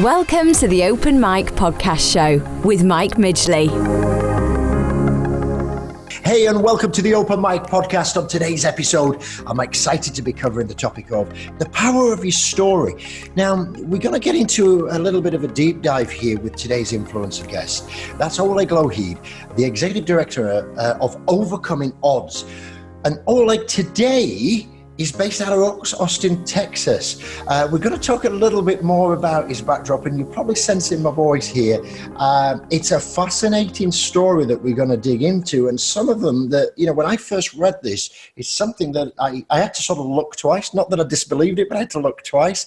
Welcome to the Open Mic Podcast Show with Mike Midgley. Hey, and welcome to the Open Mic Podcast. On today's episode, I'm excited to be covering the topic of the power of your story. Now, we're going to get into a little bit of a deep dive here with today's influencer guest. That's Oleg Lougheed, the Executive Director of Overcoming Odds. And Oleg today is based out of Austin, Texas. We're going to talk a little bit more about his backdrop, and you're probably sensing my voice here. It's a fascinating story that we're going to dig into, and some of them that, when I first read this, it's something that I had to sort of look twice. Not that I disbelieved it, but I had to look twice.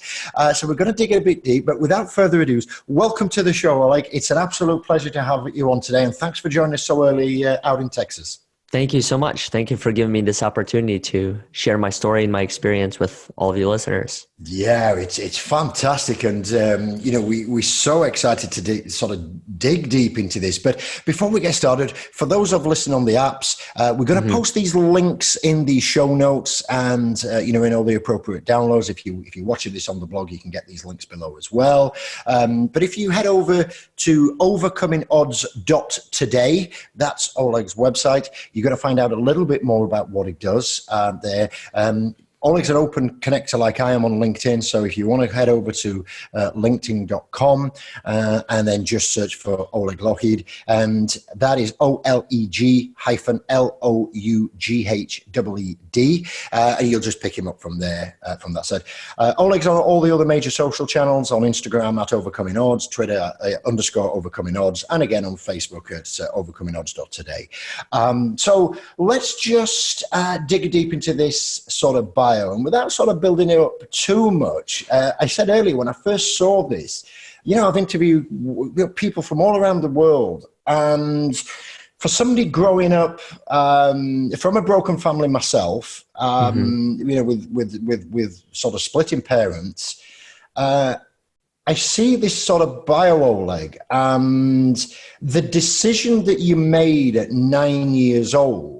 So we're going to dig a bit deep, but without further ado, welcome to the show, Oleg. It's an absolute pleasure to have you on today, and thanks for joining us so early out in Texas. Thank you so much. Thank you for giving me this opportunity to share my story and my experience with all of you listeners. Yeah, it's fantastic. And, we're so excited to sort of dig deep into this. But before we get started, for those of listening on the apps, we're going to post these links in the show notes and, in all the appropriate downloads. If you're watching this on the blog, you can get these links below as well. But if you head over to overcomingodds.today, that's Oleg's website, you're going to find out a little bit more about what he does there. Oleg's an open connector like I am on LinkedIn, so if you want to head over to linkedin.com and then just search for Oleg Lougheed, and that is OLEG-LOUGHEED, and you'll just pick him up from there, from that side. Oleg's on all the other major social channels, on Instagram at Overcoming Odds, Twitter _ Overcoming Odds, and again on Facebook at overcomingodds.today. So let's just dig deep into this sort of bio. And without sort of building it up too much, I said earlier when I first saw this, I've interviewed people from all around the world. And for somebody growing up from a broken family myself, with sort of splitting parents, I see this sort of bio, Oleg, and the decision that you made at 9 years old,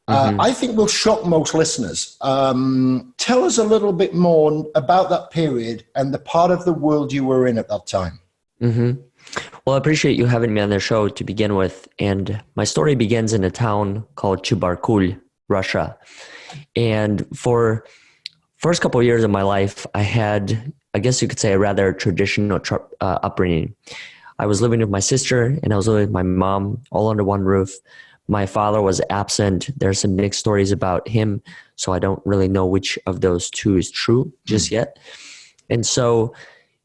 I think will shock most listeners. Tell us a little bit more about that period and the part of the world you were in at that time. Well, I appreciate you having me on the show to begin with. And my story begins in a town called Chubarkul, Russia. And for first couple of years of my life, I had, I guess you could say, a rather traditional upbringing. I was living with my sister and I was living with my mom, all under one roof. My father was absent. There's some mixed stories about him, so I don't really know which of those two is true just yet. And so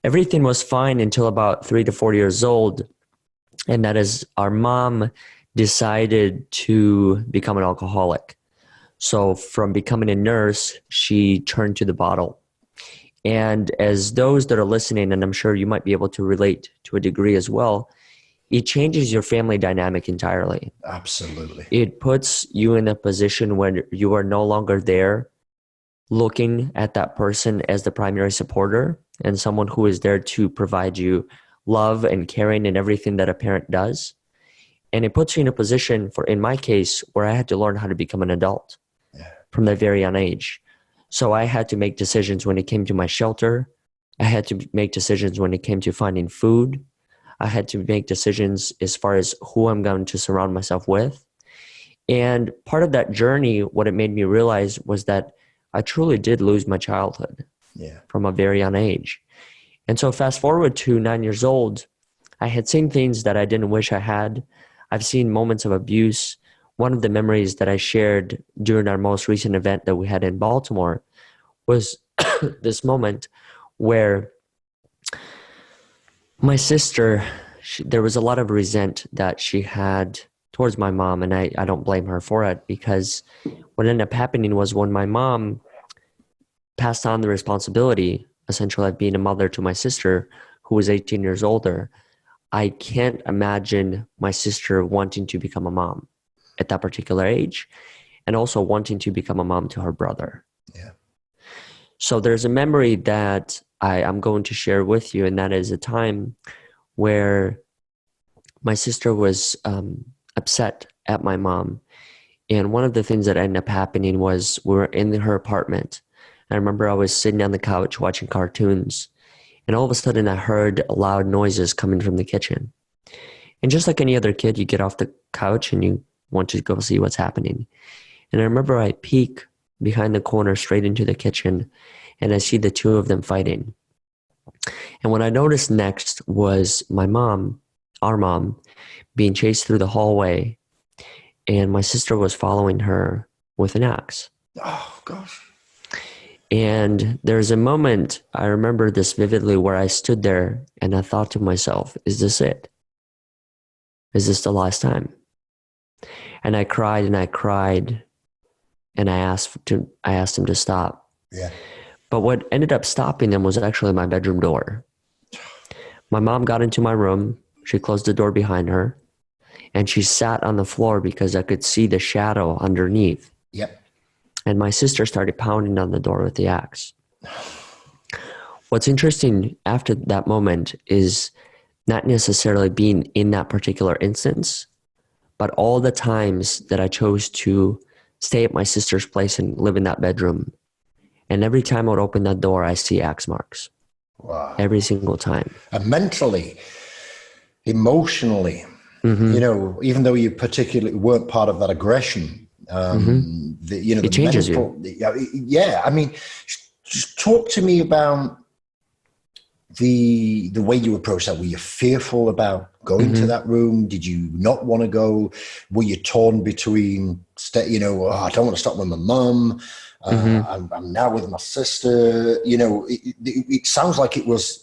everything was fine until about 3 to 4 years old, and that is our mom decided to become an alcoholic. So from becoming a nurse, she turned to the bottle. And as those that are listening, and I'm sure you might be able to relate to a degree as well, it changes your family dynamic entirely. Absolutely. It puts you in a position where you are no longer there looking at that person as the primary supporter and someone who is there to provide you love and caring and everything that a parent does. And it puts you in a position, in my case, where I had to learn how to become an adult from a very young age. So I had to make decisions when it came to my shelter. I had to make decisions when it came to finding food. I had to make decisions as far as who I'm going to surround myself with. And part of that journey, what it made me realize was that I truly did lose my childhood from a very young age. And so fast forward to 9 years old, I had seen things that I didn't wish I had. I've seen moments of abuse. One of the memories that I shared during our most recent event that we had in Baltimore was this moment where my sister, there was a lot of resent that she had towards my mom, and I don't blame her for it, because what ended up happening was when my mom passed on the responsibility, essentially, of being a mother to my sister, who was 18 years older, I can't imagine my sister wanting to become a mom at that particular age, and also wanting to become a mom to her brother. Yeah. So there's a memory that I'm going to share with you, and that is a time where my sister was upset at my mom. And one of the things that ended up happening was we were in her apartment. I remember I was sitting on the couch watching cartoons, And all of a sudden I heard loud noises coming from the kitchen. And just like any other kid, you get off the couch and you want to go see what's happening. And I remember I peek behind the corner straight into the kitchen, and I see the two of them fighting. And what I noticed next was my mom, our mom, being chased through the hallway, and my sister was following her with an axe. Oh, gosh. And there's a moment, I remember this vividly, where I stood there and I thought to myself, is this it? Is this the last time? And I cried and I cried, and I asked him to stop. Yeah. But what ended up stopping them was actually my bedroom door. My mom got into my room, she closed the door behind her, and she sat on the floor because I could see the shadow underneath. Yep. And my sister started pounding on the door with the axe. What's interesting after that moment is not necessarily being in that particular instance, but all the times that I chose to stay at my sister's place and live in that bedroom. And every time I would open that door, I see axe marks. Wow. Every single time. And mentally, emotionally, you know, even though you particularly weren't part of that aggression, It changes you. Yeah. I mean, just talk to me about the way you approached that. Were you fearful about going to that room? Did you not want to go? Were you torn between, I don't want to stop with my mum. I'm now with my sister. You know, it sounds like it was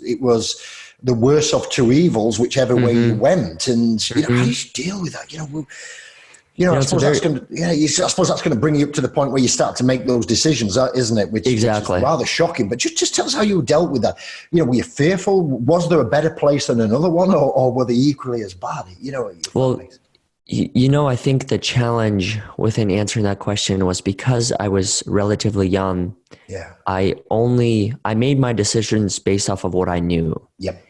the worst of two evils, whichever way you went. And you know, how do you deal with that? I suppose that's going to bring you up to the point where you start to make those decisions, isn't it? Which is rather shocking. But just tell us how you dealt with that. You know, were you fearful? Was there a better place than another one, or were they equally as bad? I think the challenge within answering that question was because I was relatively young. Yeah. I made my decisions based off of what I knew. Yep.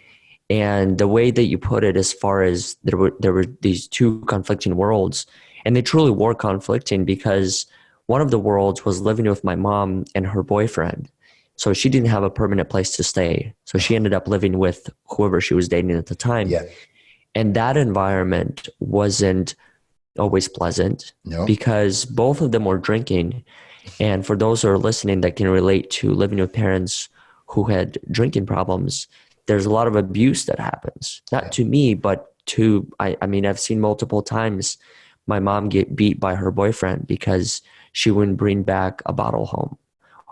And the way that you put it, as far as there were these two conflicting worlds, and they truly were conflicting, because one of the worlds was living with my mom and her boyfriend. So she didn't have a permanent place to stay. So she ended up living with whoever she was dating at the time. Yeah. And that environment wasn't always pleasant, because both of them were drinking. And for those who are listening that can relate to living with parents who had drinking problems, there's a lot of abuse that happens. Not to me, but to, I've seen multiple times my mom get beat by her boyfriend because she wouldn't bring back a bottle home,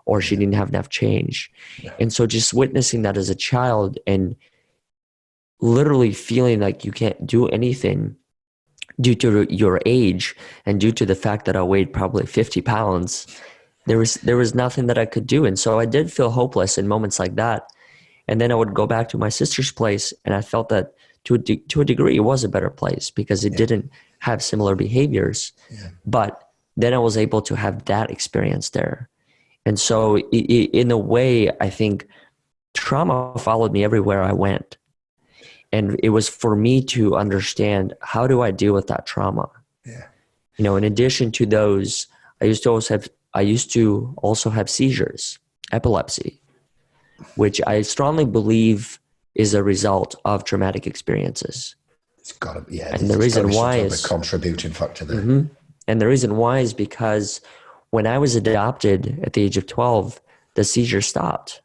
or she didn't have enough change. Yeah. And so just witnessing that as a child and literally feeling like you can't do anything due to your age and due to the fact that I weighed probably 50 pounds, there was nothing that I could do. And so I did feel hopeless in moments like that. And then I would go back to my sister's place, and I felt that to a degree it was a better place because it didn't have similar behaviors. Yeah. But then I was able to have that experience there. And so in a way, I think trauma followed me everywhere I went. And it was for me to understand, how do I deal with that trauma? Yeah. You know, in addition to those, I used to also have seizures, epilepsy, which I strongly believe is a result of traumatic experiences. It's got to be, and the reason why is a contributing factor there. Mm-hmm. And the reason why is because when I was adopted at the age of 12, the seizure stopped,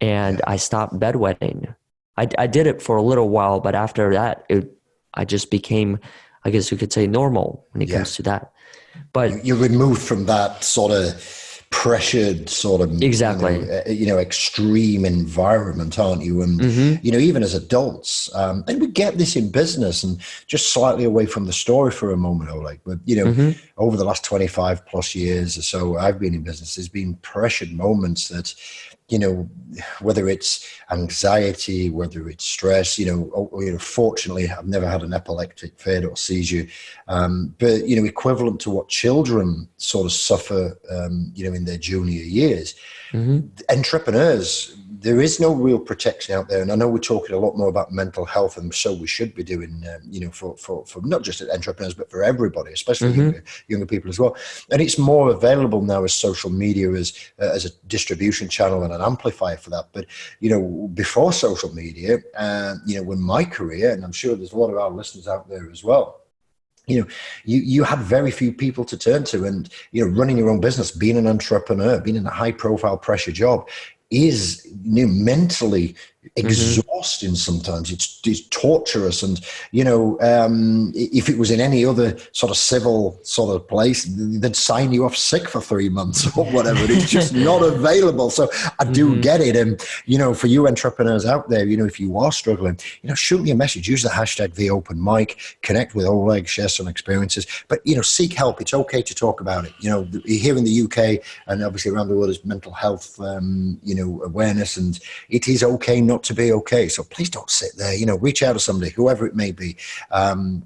and I stopped bedwetting. I did it for a little while, but after that, I just became, I guess you could say, normal when it comes to that. But you're removed from that sort of pressured, sort of extreme environment, aren't you? And even as adults, and we get this in business. And just slightly away from the story for a moment, Oleg, but over the last 25 plus years or so I've been in business, there's been pressured moments that, whether it's anxiety, whether it's stress, fortunately I've never had an epileptic fit or seizure, but equivalent to what children sort of suffer, in their junior years. Entrepreneurs, there is no real protection out there. And I know we're talking a lot more about mental health, and so we should be doing, for not just entrepreneurs, but for everybody, especially younger people as well. And it's more available now as social media as a distribution channel and an amplifier for that. But, before social media, when my career, and I'm sure there's a lot of our listeners out there as well, you had very few people to turn to, and running your own business, being an entrepreneur, being in a high profile pressure job is mentally exhausting. Sometimes it's torturous, and if it was in any other sort of civil sort of place, they'd sign you off sick for 3 months or whatever. It's just not available. So I do get it. And for you entrepreneurs out there, if you are struggling, shoot me a message, use the hashtag #TheOpenMic, connect with Oleg, share some experiences, but seek help. It's okay to talk about it. Here in the UK and obviously around the world is mental health awareness, and it is okay not to be okay. So please don't sit there, reach out to somebody, whoever it may be,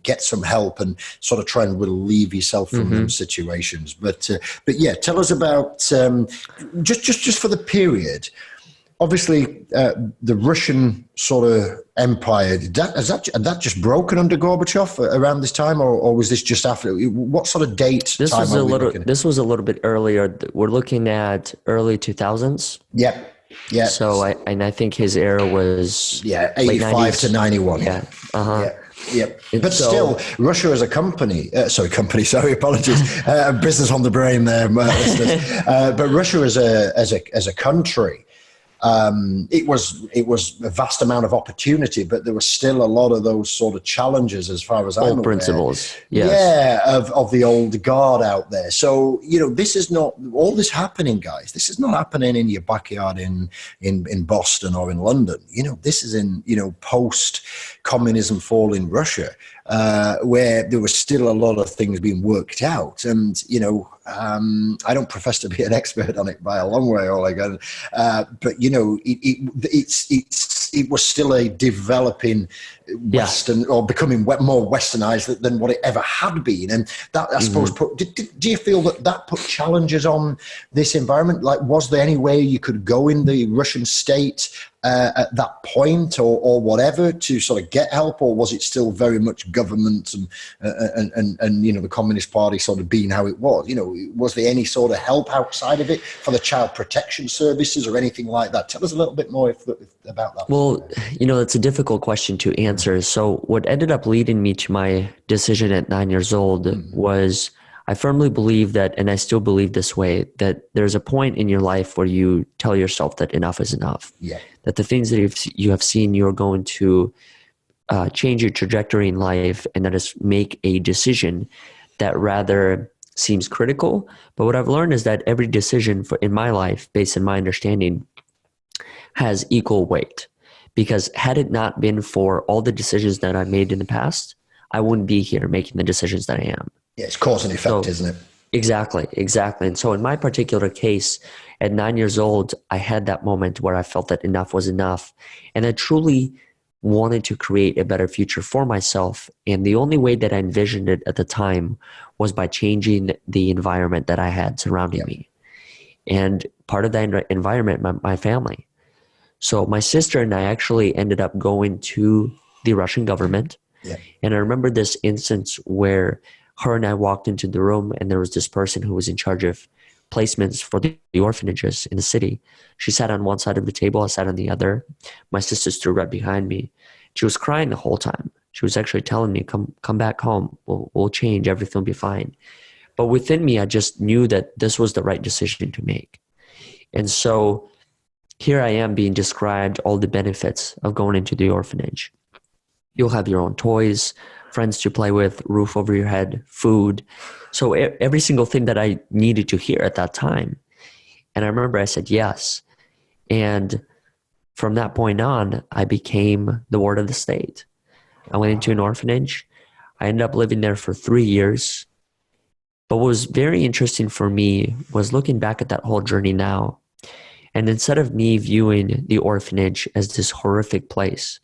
get some help and sort of try and relieve yourself from those situations. But yeah, tell us about just for the period. Obviously, the Russian sort of empire, had that just broken under Gorbachev around this time, or was this just after? What sort of date? This was a little bit earlier. We're looking at early 2000s. Yeah. Yeah. So I think his era was 85 to 91. Yeah. Yeah. But still, Russia as a company, apologies, business on the brain there, listeners. But Russia as a country, it was a vast amount of opportunity, but there was still a lot of those sort of challenges as far as I'm aware. Principles. Yes. Yeah, of the old guard out there. So, this is not all this happening, guys. This is not happening in your backyard in Boston or in London. This is in, post-communism fall in Russia, where there was still a lot of things being worked out. And, I don't profess to be an expert on it by a long way, Oleg, but it was still a developing Western or becoming more Westernized than what it ever had been, and that I suppose do you feel that put challenges on this environment? Like, was there any way you could go in the Russian state at that point or whatever to sort of get help, or was it still very much government and the Communist Party sort of being how it was? Was there any sort of help outside of it for the child protection services or anything like that? Tell us a little bit more about that. Well, it's a difficult question to answer. So what ended up leading me to my decision at 9 years old was I firmly believe that, and I still believe this way, that there's a point in your life where you tell yourself that enough is enough. Yeah. That the things that you have seen, you're going to change your trajectory in life, and that is make a decision that rather seems critical. But what I've learned is that every decision in my life, based on my understanding, has equal weight. Because had it not been for all the decisions that I made in the past, I wouldn't be here making the decisions that I am. Yeah, it's cause and effect, isn't it? Exactly. And so in my particular case, at 9 years old, I had that moment where I felt that enough was enough. And I truly wanted to create a better future for myself. And the only way that I envisioned it at the time was by changing the environment that I had surrounding me. And part of that environment, my family. So my sister and I actually ended up going to the Russian government. Yeah. And I remember this instance where her and I walked into the room, and there was this person who was in charge of placements for the orphanages in the city. She sat on one side of the table, I sat on the other. My sister stood right behind me. She was crying the whole time. She was actually telling me, come back home. We'll change. Everything will be fine. But within me, I just knew that this was the right decision to make. And so here I am being described all the benefits of going into the orphanage. You'll have your own toys, friends to play with, roof over your head, food. So every single thing that I needed to hear at that time. And I remember I said yes. And from that point on, I became the ward of the state. I went into an orphanage. I ended up living there for 3 years. But what was very interesting for me was looking back at that whole journey now. And instead of me viewing the orphanage as this horrific place,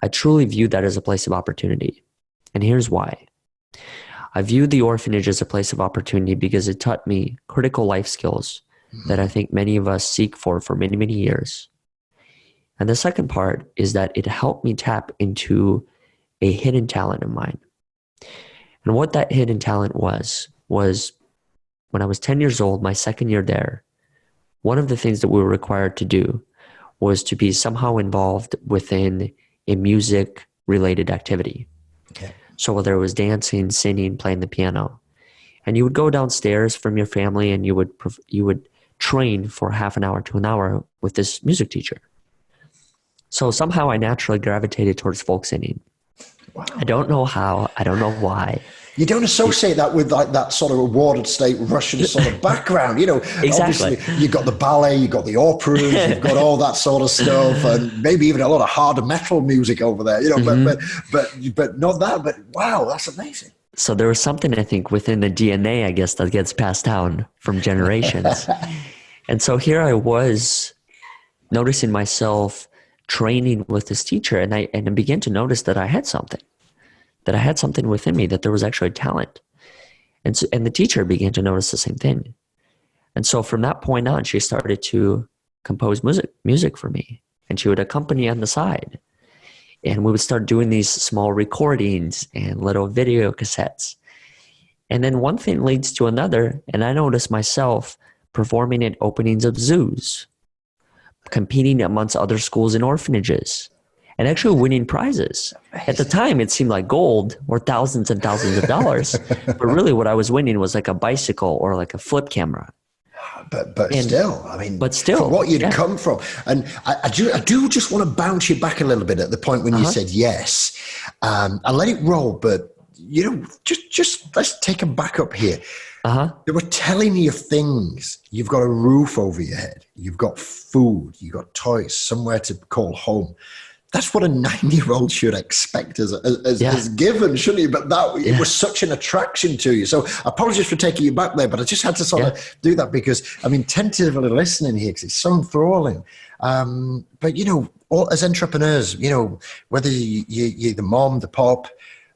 I truly viewed that as a place of opportunity. And here's why. I viewed the orphanage as a place of opportunity because it taught me critical life skills that I think many of us seek for many, many years. And the second part is that it helped me tap into a hidden talent of mine. And what that hidden talent was when I was 10 years old, my second year there, one of the things that we were required to do was to be somehow involved within a music-related activity. Okay. So whether it was dancing, singing, playing the piano, and you would go downstairs from your family and you would train for half an hour to an hour with this music teacher. So somehow I naturally gravitated towards folk singing. Wow. I don't know how, I don't know why. You don't associate that with like that sort of awarded state Russian sort of background, you know. Exactly. Obviously, you've got the ballet, you've got the operas, you've got all that sort of stuff, and maybe even a lot of hard metal music over there, you know. Mm-hmm. but not that. But wow, that's amazing. So there was something, I think, within the DNA, I guess, that gets passed down from generations. And so here I was noticing myself training with this teacher, and I began to notice that I had something within me, that there was actually talent. And the teacher began to notice the same thing. And so from that point on, she started to compose music for me, and she would accompany on the side. And we would start doing these small recordings and little video cassettes. And then one thing leads to another, and I noticed myself performing at openings of zoos, competing amongst other schools and orphanages, and actually winning prizes. At the time, it seemed like gold or thousands and thousands of dollars. But really what I was winning was like a bicycle or like a flip camera. But still, I mean, from what you'd come from. And I do just want to bounce you back a little bit at the point when you said yes, and let it roll. But, you know, just let's take a back up here. They were telling you things. You've got a roof over your head. You've got food. You've got toys, somewhere to call home. That's what a 9-year-old should expect as given, shouldn't you? But it was such an attraction to you. So apologies for taking you back there, but I just had to sort of do that because, I mean, tentatively listening here because it's so enthralling. But, you know, as entrepreneurs, you know, whether you're the mom, the pop,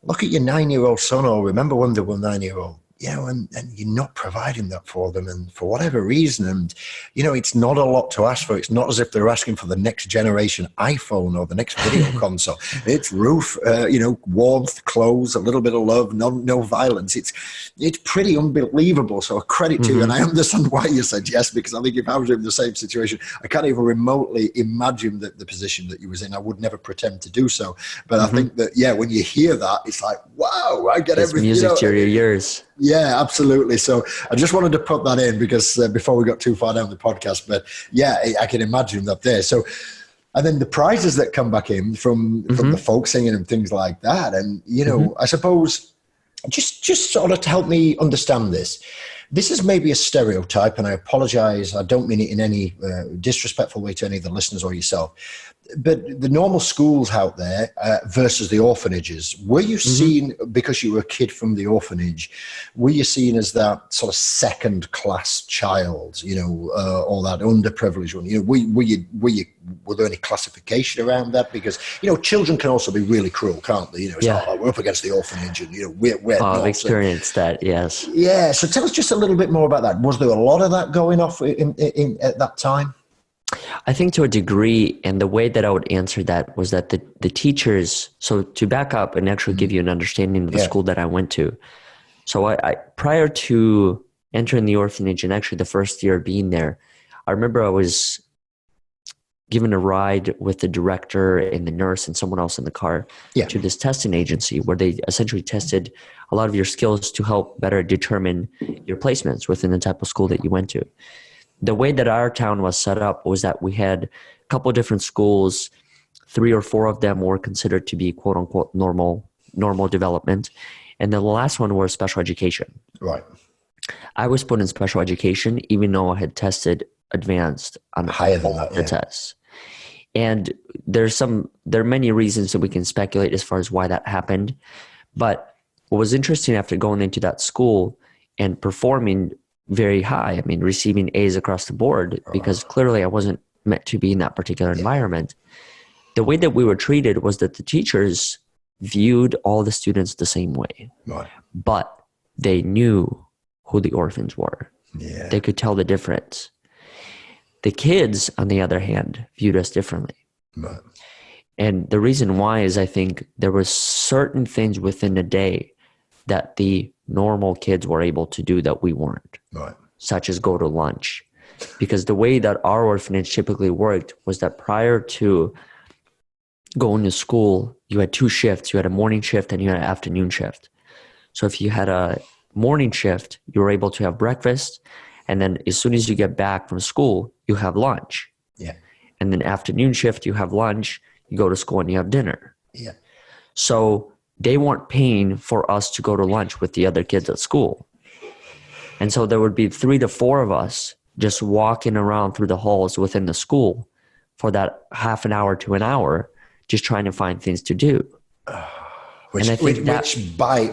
look at your 9-year-old son or remember when they were 9-year-old. You know, and you're not providing that for them, and for whatever reason, and you know, it's not a lot to ask for. It's not as if they're asking for the next generation iPhone or the next video console. It's roof, you know, warmth, clothes, a little bit of love, no violence. It's pretty unbelievable. So a credit to you, and I understand why you said yes, because I think if I was in the same situation, I can't even remotely imagine the position that you was in. I would never pretend to do so, but I think that when you hear that, it's like, wow, I get everything. Music to your ears. Yeah, absolutely. So I just wanted to put that in because before we got too far down the podcast, but yeah, I can imagine that there. So, and then the prizes that come back in from the folk singing and things like that. And, you know, I suppose just sort of to help me understand this. This is maybe a stereotype, and I apologize. I don't mean it in any disrespectful way to any of the listeners or yourself. But the normal schools out there versus the orphanages, were you seen, because you were a kid from the orphanage, were you seen as that sort of second-class child, you know, or that underprivileged one? You know, were there any classification around that? Because, you know, children can also be really cruel, can't they? You know, it's like, we're up against the orphanage, and, you know, we're not. I've experienced that, yes. Yeah, so tell us just a little bit more about that. Was there a lot of that going off in at that time? I think to a degree, and the way that I would answer that was that the teachers, so to back up and actually give you an understanding of the school that I went to. So I prior to entering the orphanage and actually the first year of being there, I remember I was given a ride with the director and the nurse and someone else in the car to this testing agency where they essentially tested a lot of your skills to help better determine your placements within the type of school that you went to. The way that our town was set up was that we had a couple of different schools. 3 or 4 of them were considered to be quote unquote normal development. And then the last one was special education. Right. I was put in special education, even though I had tested advanced on higher than the tests. And there are many reasons that we can speculate as far as why that happened. But what was interesting after going into that school and performing very high, I mean, receiving A's across the board, because clearly I wasn't meant to be in that particular environment. The way that we were treated was that the teachers viewed all the students the same way, but they knew who the orphans were. Yeah. They could tell the difference. The kids, on the other hand, viewed us differently. Right. And the reason why is I think there were certain things within the day that the normal kids were able to do that we weren't, Right. such as go to lunch. Because the way that our orphanage typically worked was that prior to going to school, you had two shifts. You had a morning shift and you had an afternoon shift. So if you had a morning shift, you were able to have breakfast. And then as soon as you get back from school, you have lunch. Yeah. And then afternoon shift, you have lunch, you go to school and you have dinner. Yeah. So they weren't paying for us to go to lunch with the other kids at school. And so there would be 3 to 4 of us just walking around through the halls within the school for that half an hour to an hour, just trying to find things to do. Which by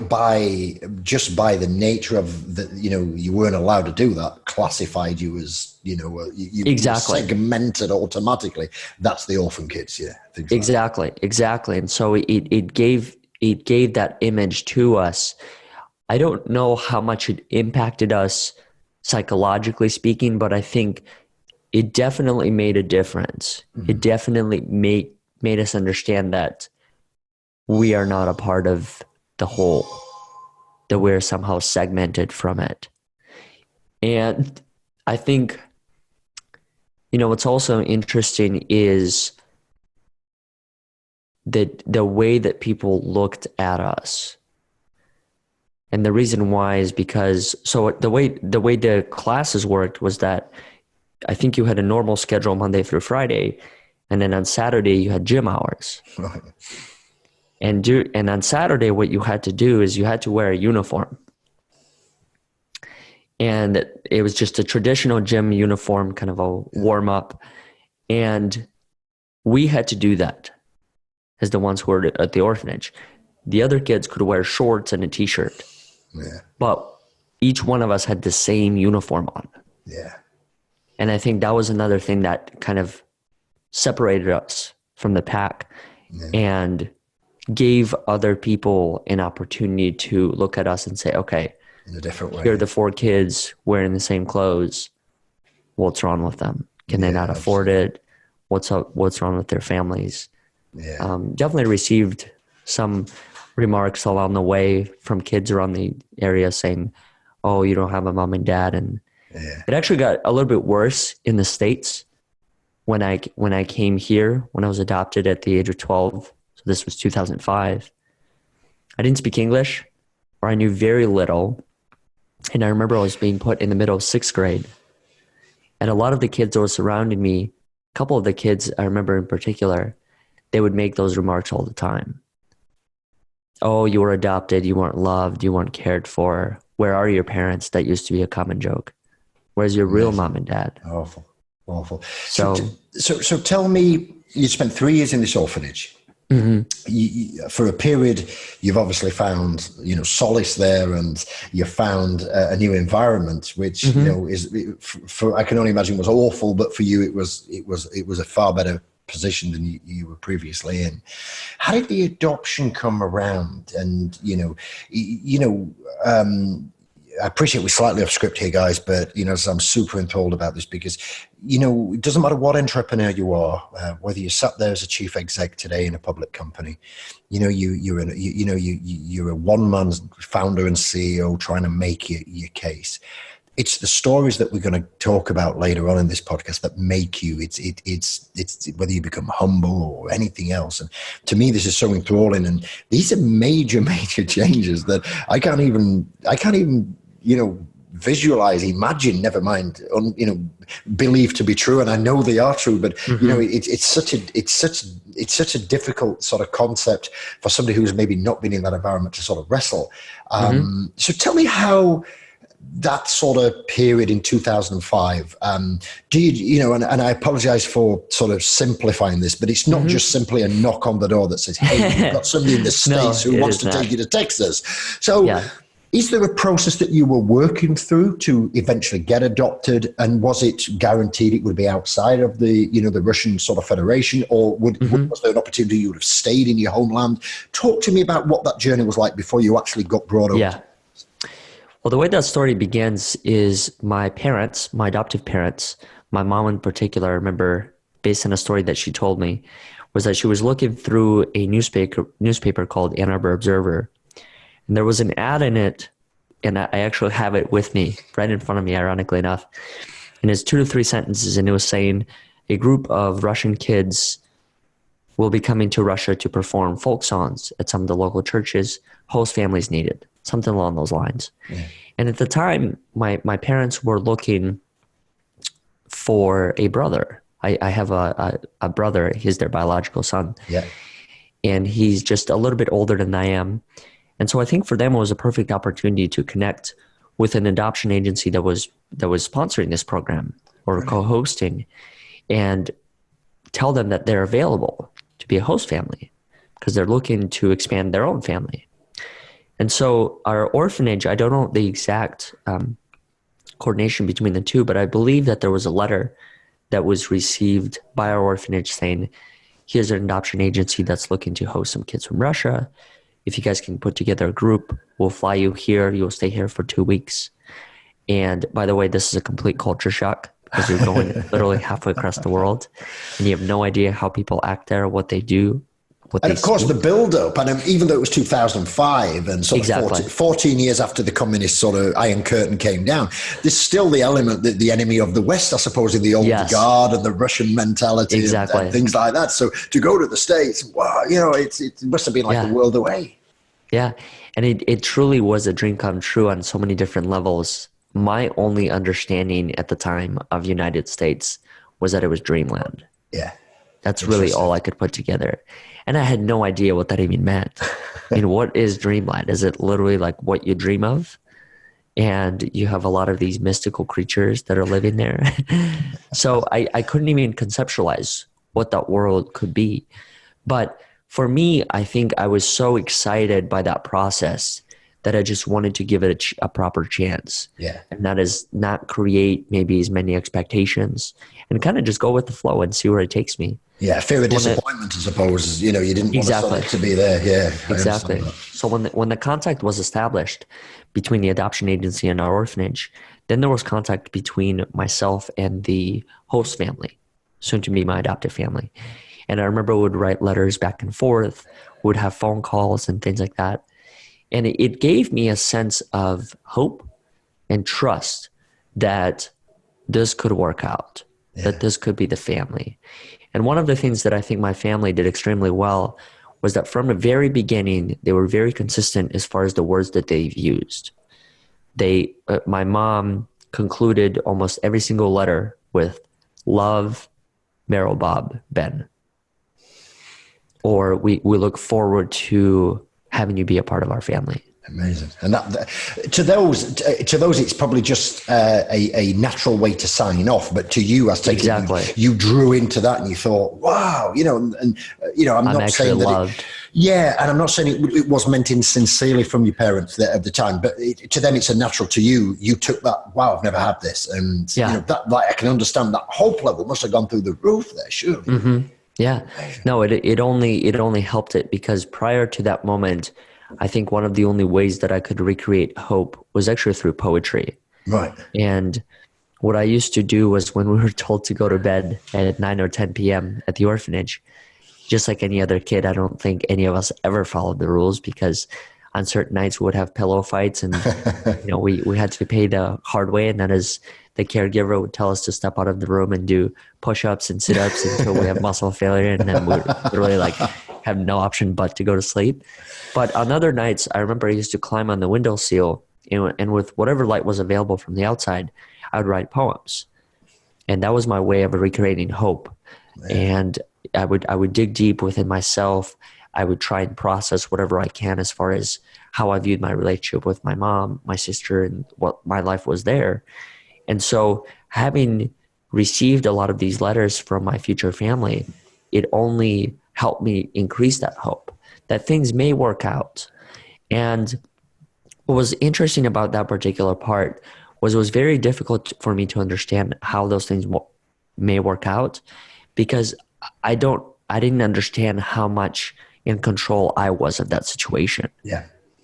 just by the nature of the, you weren't allowed to do that, classified you as, you Exactly. segmented automatically. That's the orphan kids, yeah. Exactly. And so it gave that image to us. I don't know how much it impacted us psychologically speaking, but I think it definitely made a difference. Mm-hmm. It definitely made us understand that we are not a part of the whole, that we're somehow segmented from it. And I think, what's also interesting is that the way that people looked at us. And the reason why is because, so the way the classes worked was that I think you had a normal schedule Monday through Friday, and then on Saturday you had gym hours. Right. And on Saturday, what you had to do is you had to wear a uniform. And it was just a traditional gym uniform, kind of a warm up. And we had to do that as the ones who were at the orphanage. The other kids could wear shorts and a t-shirt. Yeah. But each one of us had the same uniform on. Yeah. And I think that was another thing that kind of separated us from the pack and gave other people an opportunity to look at us and say, okay, in a different way. Here are the 4 kids wearing the same clothes. What's wrong with them? Can they not afford it? What's up? What's wrong with their families? Yeah. Definitely received some remarks along the way from kids around the area saying, oh, you don't have a mom and dad. And it actually got a little bit worse in the States when I came here, when I was adopted at the age of 12. So this was 2005. I didn't speak English, or I knew very little. And I remember I was being put in the middle of 6th grade. And a lot of the kids that were surrounding me, a couple of the kids I remember in particular, they would make those remarks all the time. Oh, you were adopted, you weren't loved, you weren't cared for. Where are your parents? That used to be a common joke. Where's your real mom and dad? Awful. So tell me, you spent 3 years in this orphanage. Mm-hmm. For a period, you've obviously found, solace there, and you found a new environment, which is for I can only imagine was awful, but for you, it was a far better position than you were previously in. How did the adoption come around? And I appreciate we're slightly off script here, guys, but I'm super enthralled about this because it doesn't matter what entrepreneur you are, whether you sat there as a chief exec today in a public company, you're a one-man founder and CEO trying to make your case. It's the stories that we're going to talk about later on in this podcast that make you. It's whether you become humble or anything else. And to me, this is so enthralling. And these are major changes that I can't even visualize, imagine, never mind, believe to be true. And I know they are true, but it's such a difficult sort of concept for somebody who's maybe not been in that environment to sort of wrestle. So tell me how that sort of period in 2005, and I apologize for sort of simplifying this, but it's not just simply a knock on the door that says, hey, we've got somebody in the States who wants to take you to Texas. So is there a process that you were working through to eventually get adopted? And was it guaranteed it would be outside of the, the Russian sort of Federation, or was there an opportunity you would have stayed in your homeland? Talk to me about what that journey was like before you actually got brought over. Yeah. Well, the way that story begins is my adoptive parents, my mom in particular, I remember based on a story that she told me, was that she was looking through a newspaper called Ann Arbor Observer. And there was an ad in it, and I actually have it with me, right in front of me, ironically enough. And it's 2 to 3 sentences, and it was saying a group of Russian kids will be coming to Russia to perform folk songs at some of the local churches. Host families needed, something along those lines. Yeah. And at the time, my parents were looking for a brother. I have a brother. He's their biological son. Yeah. And he's just a little bit older than I am. And so I think for them, it was a perfect opportunity to connect with an adoption agency that was sponsoring this program or co-hosting, and tell them that they're available to be a host family because they're looking to expand their own family. And so our orphanage, I don't know the exact coordination between the two, but I believe that there was a letter that was received by our orphanage saying, here's an adoption agency that's looking to host some kids from Russia. If you guys can put together a group, we'll fly you here. You'll stay here for 2 weeks. And by the way, this is a complete culture shock because you're going literally halfway across the world and you have no idea how people act there, what they do. And of course, the build-up, and even though it was 2005 and sort of 14 years after the communist sort of Iron Curtain came down, there's still the element that the enemy of the West, I suppose, in the old guard and the Russian mentality and things like that. So to go to the States, wow, it must have been like a world away. Yeah, and it truly was a dream come true on so many different levels. My only understanding at the time of United States was that it was dreamland. Yeah. That's really all I could put together. And I had no idea what that even meant. I mean, what is dreamland? Is it literally like what you dream of? And you have a lot of these mystical creatures that are living there. So I couldn't even conceptualize what that world could be. But for me, I think I was so excited by that process that I just wanted to give it a proper chance. Yeah. And that is not create maybe as many expectations and kind of just go with the flow and see where it takes me. Yeah, fear of disappointment, I suppose. You didn't want to be there. Yeah, exactly. So when the contact was established between the adoption agency and our orphanage, then there was contact between myself and the host family, soon to be my adopted family. And I remember we would write letters back and forth, would have phone calls and things like that. And it gave me a sense of hope and trust that this could work out, that this could be the family. And one of the things that I think my family did extremely well was that from the very beginning, they were very consistent as far as the words that they've used. My mom concluded almost every single letter with love, Meryl, Bob, Ben. Or we look forward to having you be a part of our family. Amazing. And that to those, it's probably just a natural way to sign off. But to you, as you drew into that and you thought, wow, I'm not saying that. Loved. And I'm not saying it was meant sincerely from your parents at the time, but to them, it's a natural. To you, you took that. Wow, I've never had this, and that I can understand that hope level must have gone through the roof there, surely. Mm-hmm. Yeah. No, it only helped it because prior to that moment, I think one of the only ways that I could recreate hope was actually through poetry. Right. And what I used to do was when we were told to go to bed at 9 or 10 p.m. at the orphanage, just like any other kid, I don't think any of us ever followed the rules because on certain nights we would have pillow fights and we had to pay the hard way, and that is the caregiver would tell us to step out of the room and do push-ups and sit-ups until we have muscle failure, and then we're literally have no option but to go to sleep. But on other nights, I remember I used to climb on the windowsill and with whatever light was available from the outside, I would write poems. And that was my way of recreating hope. Man. And I would dig deep within myself. I would try and process whatever I can as far as how I viewed my relationship with my mom, my sister, and what my life was there. And so having received a lot of these letters from my future family, it only helped me increase that hope that things may work out. And what was interesting about that particular part was it was very difficult for me to understand how those things may work out because I didn't understand how much in control I was of that situation. Yeah.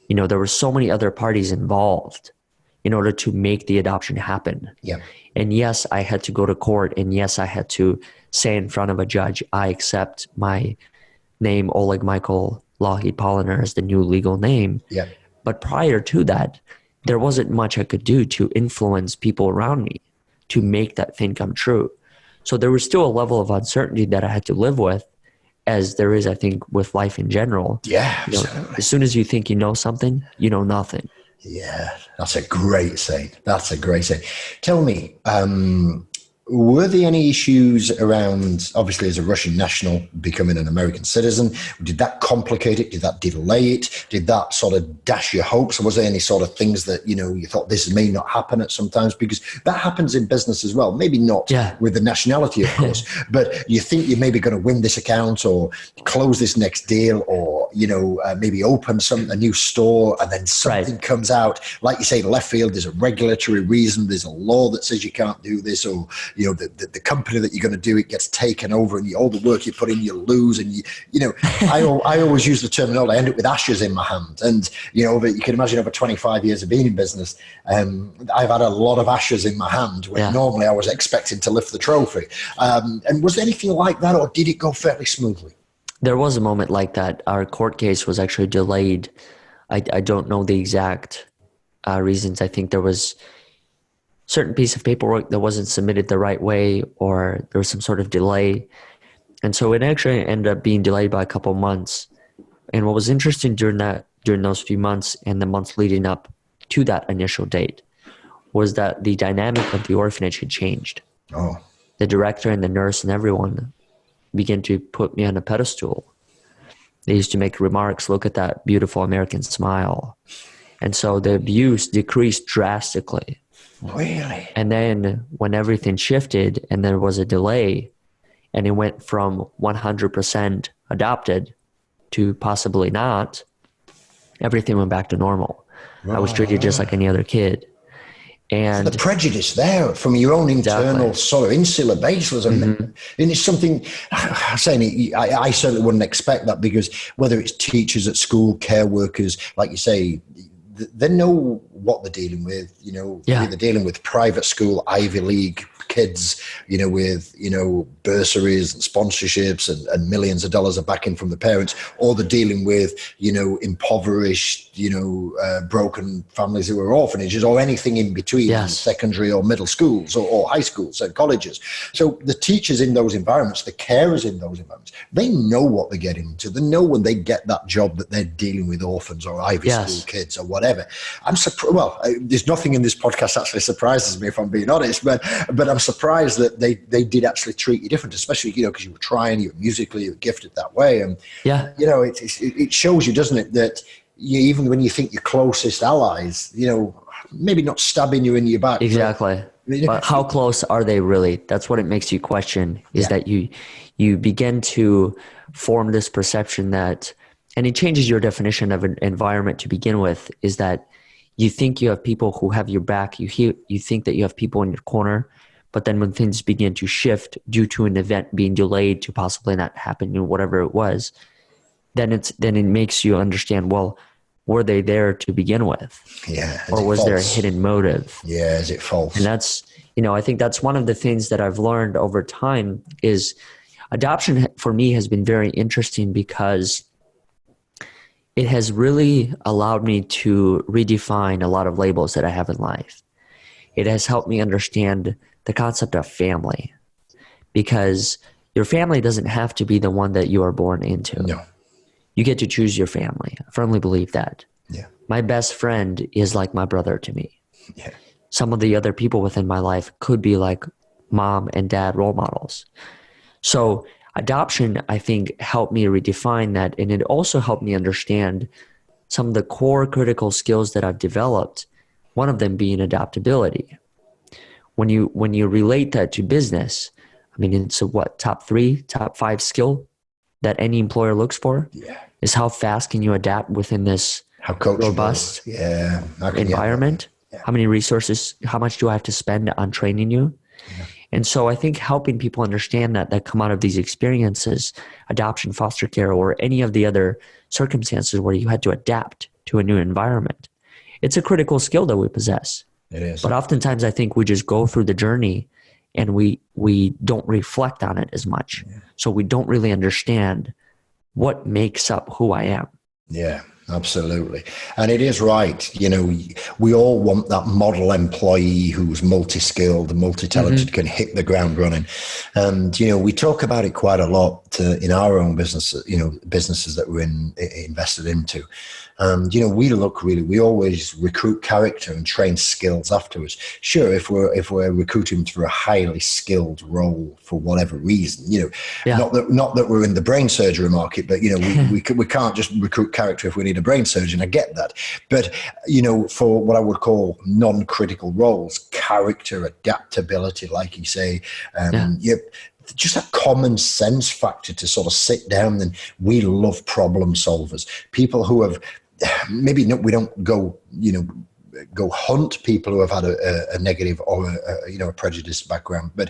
There were so many other parties involved. in order to make the adoption happen. Yeah. And yes, I had to go to court, and yes, I had to say in front of a judge, I accept my name, Oleg Michael Lougheed Polliner, as the new legal name. Yeah. But prior to that, there wasn't much I could do to influence people around me to make that thing come true. So there was still a level of uncertainty that I had to live with, as there is, I think, with life in general. Yeah, You know, absolutely. as soon as you think you know something, you know nothing. Yeah, that's a great saying. That's a great saying. Tell me, were there any issues around, obviously, as a Russian national becoming an American citizen? Did that complicate it? Did that delay it? Did that sort of dash your hopes? Or was there any sort of things that, you thought this may not happen at sometimes? Because that happens in business as well. Maybe not with the nationality, of course, but you think you're maybe going to win this account or close this next deal or, maybe open a new store, and then something comes out, like you say, left field. There's a regulatory reason. There's a law that says you can't do this, or the company that you're going to do it gets taken over, and all the work you put in, you lose. And I always use the terminology. I end up with ashes in my hand, and you can imagine over 25 years of being in business, I've had a lot of ashes in my hand when normally I was expecting to lift the trophy. And was there anything like that, or did it go fairly smoothly? There was a moment like that. Our court case was actually delayed. I don't know the exact reasons. I think there was certain piece of paperwork that wasn't submitted the right way, or there was some sort of delay. And so it actually ended up being delayed by a couple of months. And what was interesting during those few months and the months leading up to that initial date was that the dynamic of the orphanage had changed. Oh. The director and the nurse and everyone began to put me on a pedestal. They used to make remarks, look at that beautiful American smile. And so the abuse decreased drastically. Really? And then when everything shifted and there was a delay and it went from 100% adopted to possibly not, everything went back to normal. I was treated just like any other kid. And so the prejudice there from your own internal sort of insular base was, and it's something I'm saying. I certainly wouldn't expect that, because whether it's teachers at school, care workers, like you say, they know what they're dealing with. They're dealing with private school, Ivy League kids, with, bursaries and sponsorships and millions of dollars of backing from the parents, or they're dealing with, impoverished, broken families who are orphanages, or anything in between, secondary or middle schools or high schools and colleges. So the teachers in those environments, the carers in those environments, they know what they're getting into. They know when they get that job that they're dealing with orphans or Ivy school kids or whatever. I'm surprised. Well, there's nothing in this podcast actually surprises me, if I'm being honest, but I'm surprised that they did actually treat you different, especially, because you were trying, you were musically, you were gifted that way. And, it shows you, doesn't it, that even when you think your closest allies, maybe not stabbing you in your back. Exactly. But how close are they really? That's what it makes you question, is that you begin to form this perception that, and it changes your definition of an environment to begin with, is that you think you have people who have your back. You think that you have people in your corner, but then when things begin to shift due to an event being delayed to possibly not happen, whatever it was, then it makes you understand, well, were they there to begin with? Yeah. Or was there a hidden motive? Yeah, is it false? And that's, I think that's one of the things that I've learned over time is adoption for me has been very interesting, because it has really allowed me to redefine a lot of labels that I have in life. It has helped me understand the concept of family, because your family doesn't have to be the one that you are born into. No. You get to choose your family. I firmly believe that. Yeah. My best friend is like my brother to me. Yeah. Some of the other people within my life could be like mom and dad role models. So adoption, I think, helped me redefine that. And it also helped me understand some of the core critical skills that I've developed, one of them being adaptability. When you relate that to business, I mean, it's a top 3, top 5 skill that any employer looks for, is how fast can you adapt within this robust environment? Yeah. How many resources, how much do I have to spend on training you? Yeah. And so I think helping people understand that come out of these experiences, adoption, foster care, or any of the other circumstances where you had to adapt to a new environment, it's a critical skill that we possess. It is. But oftentimes I think we just go through the journey and we don't reflect on it as much. Yeah. So we don't really understand what makes up who I am. Yeah, absolutely. And it is right. You know, we all want that model employee who's multi-skilled and multi-talented, can hit the ground running. And, you know, we talk about it quite a lot in our own business, you know, businesses that we're invested into. You know, we always recruit character and train skills afterwards. Sure, if we're recruiting for a highly skilled role for whatever reason, you know, not that we're in the brain surgery market, but, you know, we can't just recruit character if we need a brain surgeon. I get that. But, you know, for what I would call non-critical roles, character, adaptability, like you say, just a common sense factor to sort of sit down. And we love problem solvers, people who have we don't go, you know, go hunt people who have had a negative or a prejudiced background, but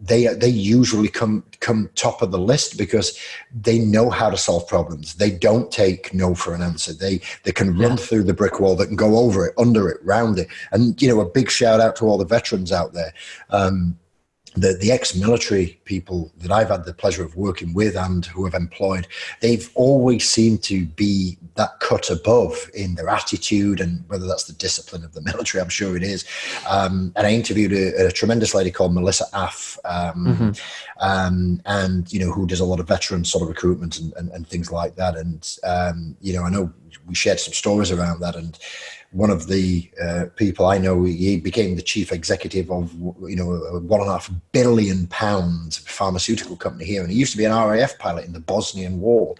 they usually come top of the list because they know how to solve problems. They don't take no for an answer. They can run through the brick wall. They can go over it, under it, round it. And, you know, a big shout out to all the veterans out there. The ex-military people that I've had the pleasure of working with and who have employed, they've always seemed to be that cut above in their attitude, and whether that's the discipline of the military, I'm sure it is. And I interviewed a tremendous lady called Melissa Aff, and, you know, who does a lot of veteran sort of recruitment and things like that. And, you know, I know we shared some stories around that, and one of the people I know, he became the chief executive of, you know, a £1.5 billion pharmaceutical company here, and he used to be an RAF pilot in the Bosnian War,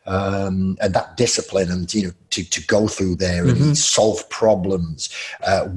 and that discipline, and, you know, to go through there and solve problems,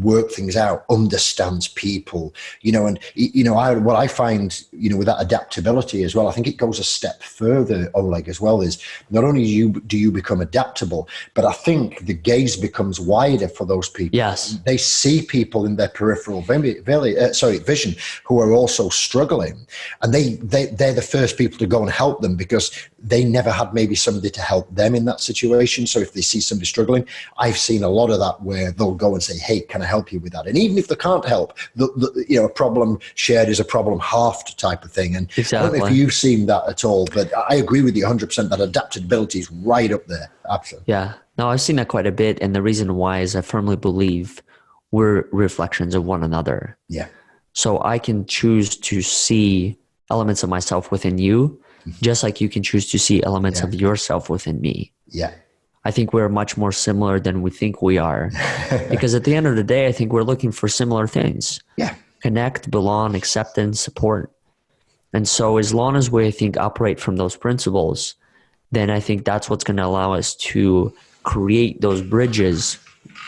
work things out, understands people, you know, and, you know, what I find, you know, with that adaptability as well, I think it goes a step further, Oleg, as well, is not only do you become adaptable, but I think the gaze becomes wider for those people. Yes. They see people in their peripheral vision who are also struggling, and they're the first people to go and help them because they never had maybe somebody to help them in that situation. So if they see somebody struggling, I've seen a lot of that where they'll go and say, hey, can I help you with that? And even if they can't help, you know, a problem shared is a problem halved type of thing. And exactly. I don't know if you've seen that at all, but I agree with you 100% that adaptability is right up there. Absolutely. Yeah. No, I've seen that quite a bit. And the reason why is I firmly believe we're reflections of one another. Yeah. So I can choose to see elements of myself within you, just like you can choose to see elements of yourself within me. Yeah. I think we're much more similar than we think we are. Because at the end of the day, I think we're looking for similar things. Yeah. Connect, belong, acceptance, support. And so as long as we, I think, operate from those principles, then I think that's what's going to allow us to create those bridges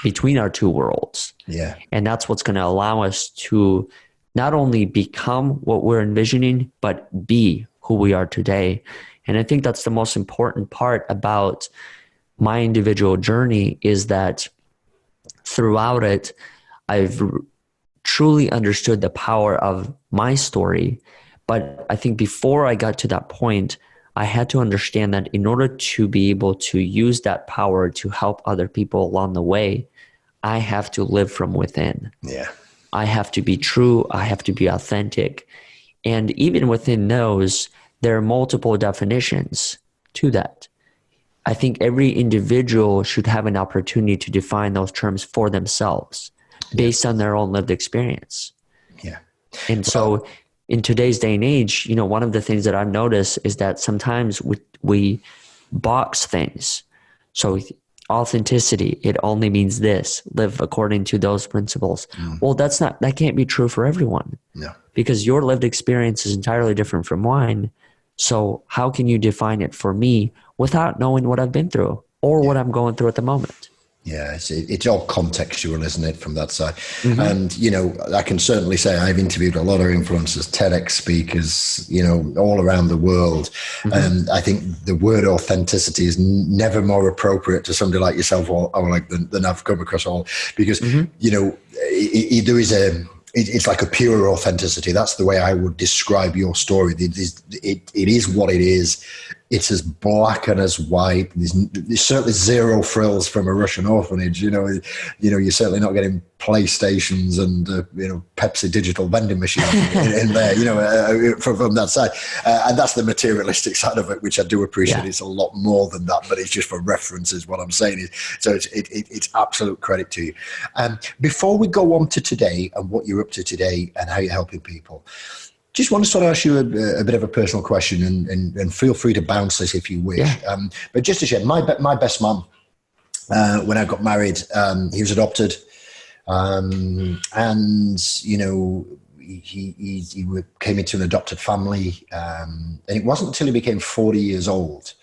between our two worlds. Yeah. And that's what's going to allow us to not only become what we're envisioning, but be who we are today. And I think that's the most important part about my individual journey, is that throughout it, I've truly understood the power of my story. But I think before I got to that point, I had to understand that in order to be able to use that power to help other people along the way, I have to live from within. Yeah. I have to be true. I have to be authentic. And even within those, there are multiple definitions to that. I think every individual should have an opportunity to define those terms for themselves based on their own lived experience. Yeah. And so in today's day and age, you know, one of the things that I've noticed is that sometimes we box things. So authenticity, it only means this, live according to those principles. Well, that can't be true for everyone. No. Because your lived experience is entirely different from mine. So how can you define it for me without knowing what I've been through or what I'm going through at the moment? Yeah, it's all contextual, isn't it, from that side? And, you know, I can certainly say I've interviewed a lot of influencers, TEDx speakers, you know, all around the world. And I think the word authenticity is never more appropriate to somebody like yourself or like than I've come across all, because, you know, there is it's like a pure authenticity. That's the way I would describe your story. It is what it is. it's as black and as white. There's certainly zero frills from a Russian orphanage. You're certainly not getting PlayStations and Pepsi digital vending machines in there. From that side, and that's the materialistic side of it, which I do appreciate. It's a lot more than that, but it's just for reference, is what I'm saying. So it's absolute credit to you. Before we go on to today and what you're up to today and how you're helping people, just want to sort of ask you a bit of a personal question, and feel free to bounce this if you wish. Yeah. But just to share, my best man, when I got married, he was adopted, and he came into an adopted family, and it wasn't until he became 40 years old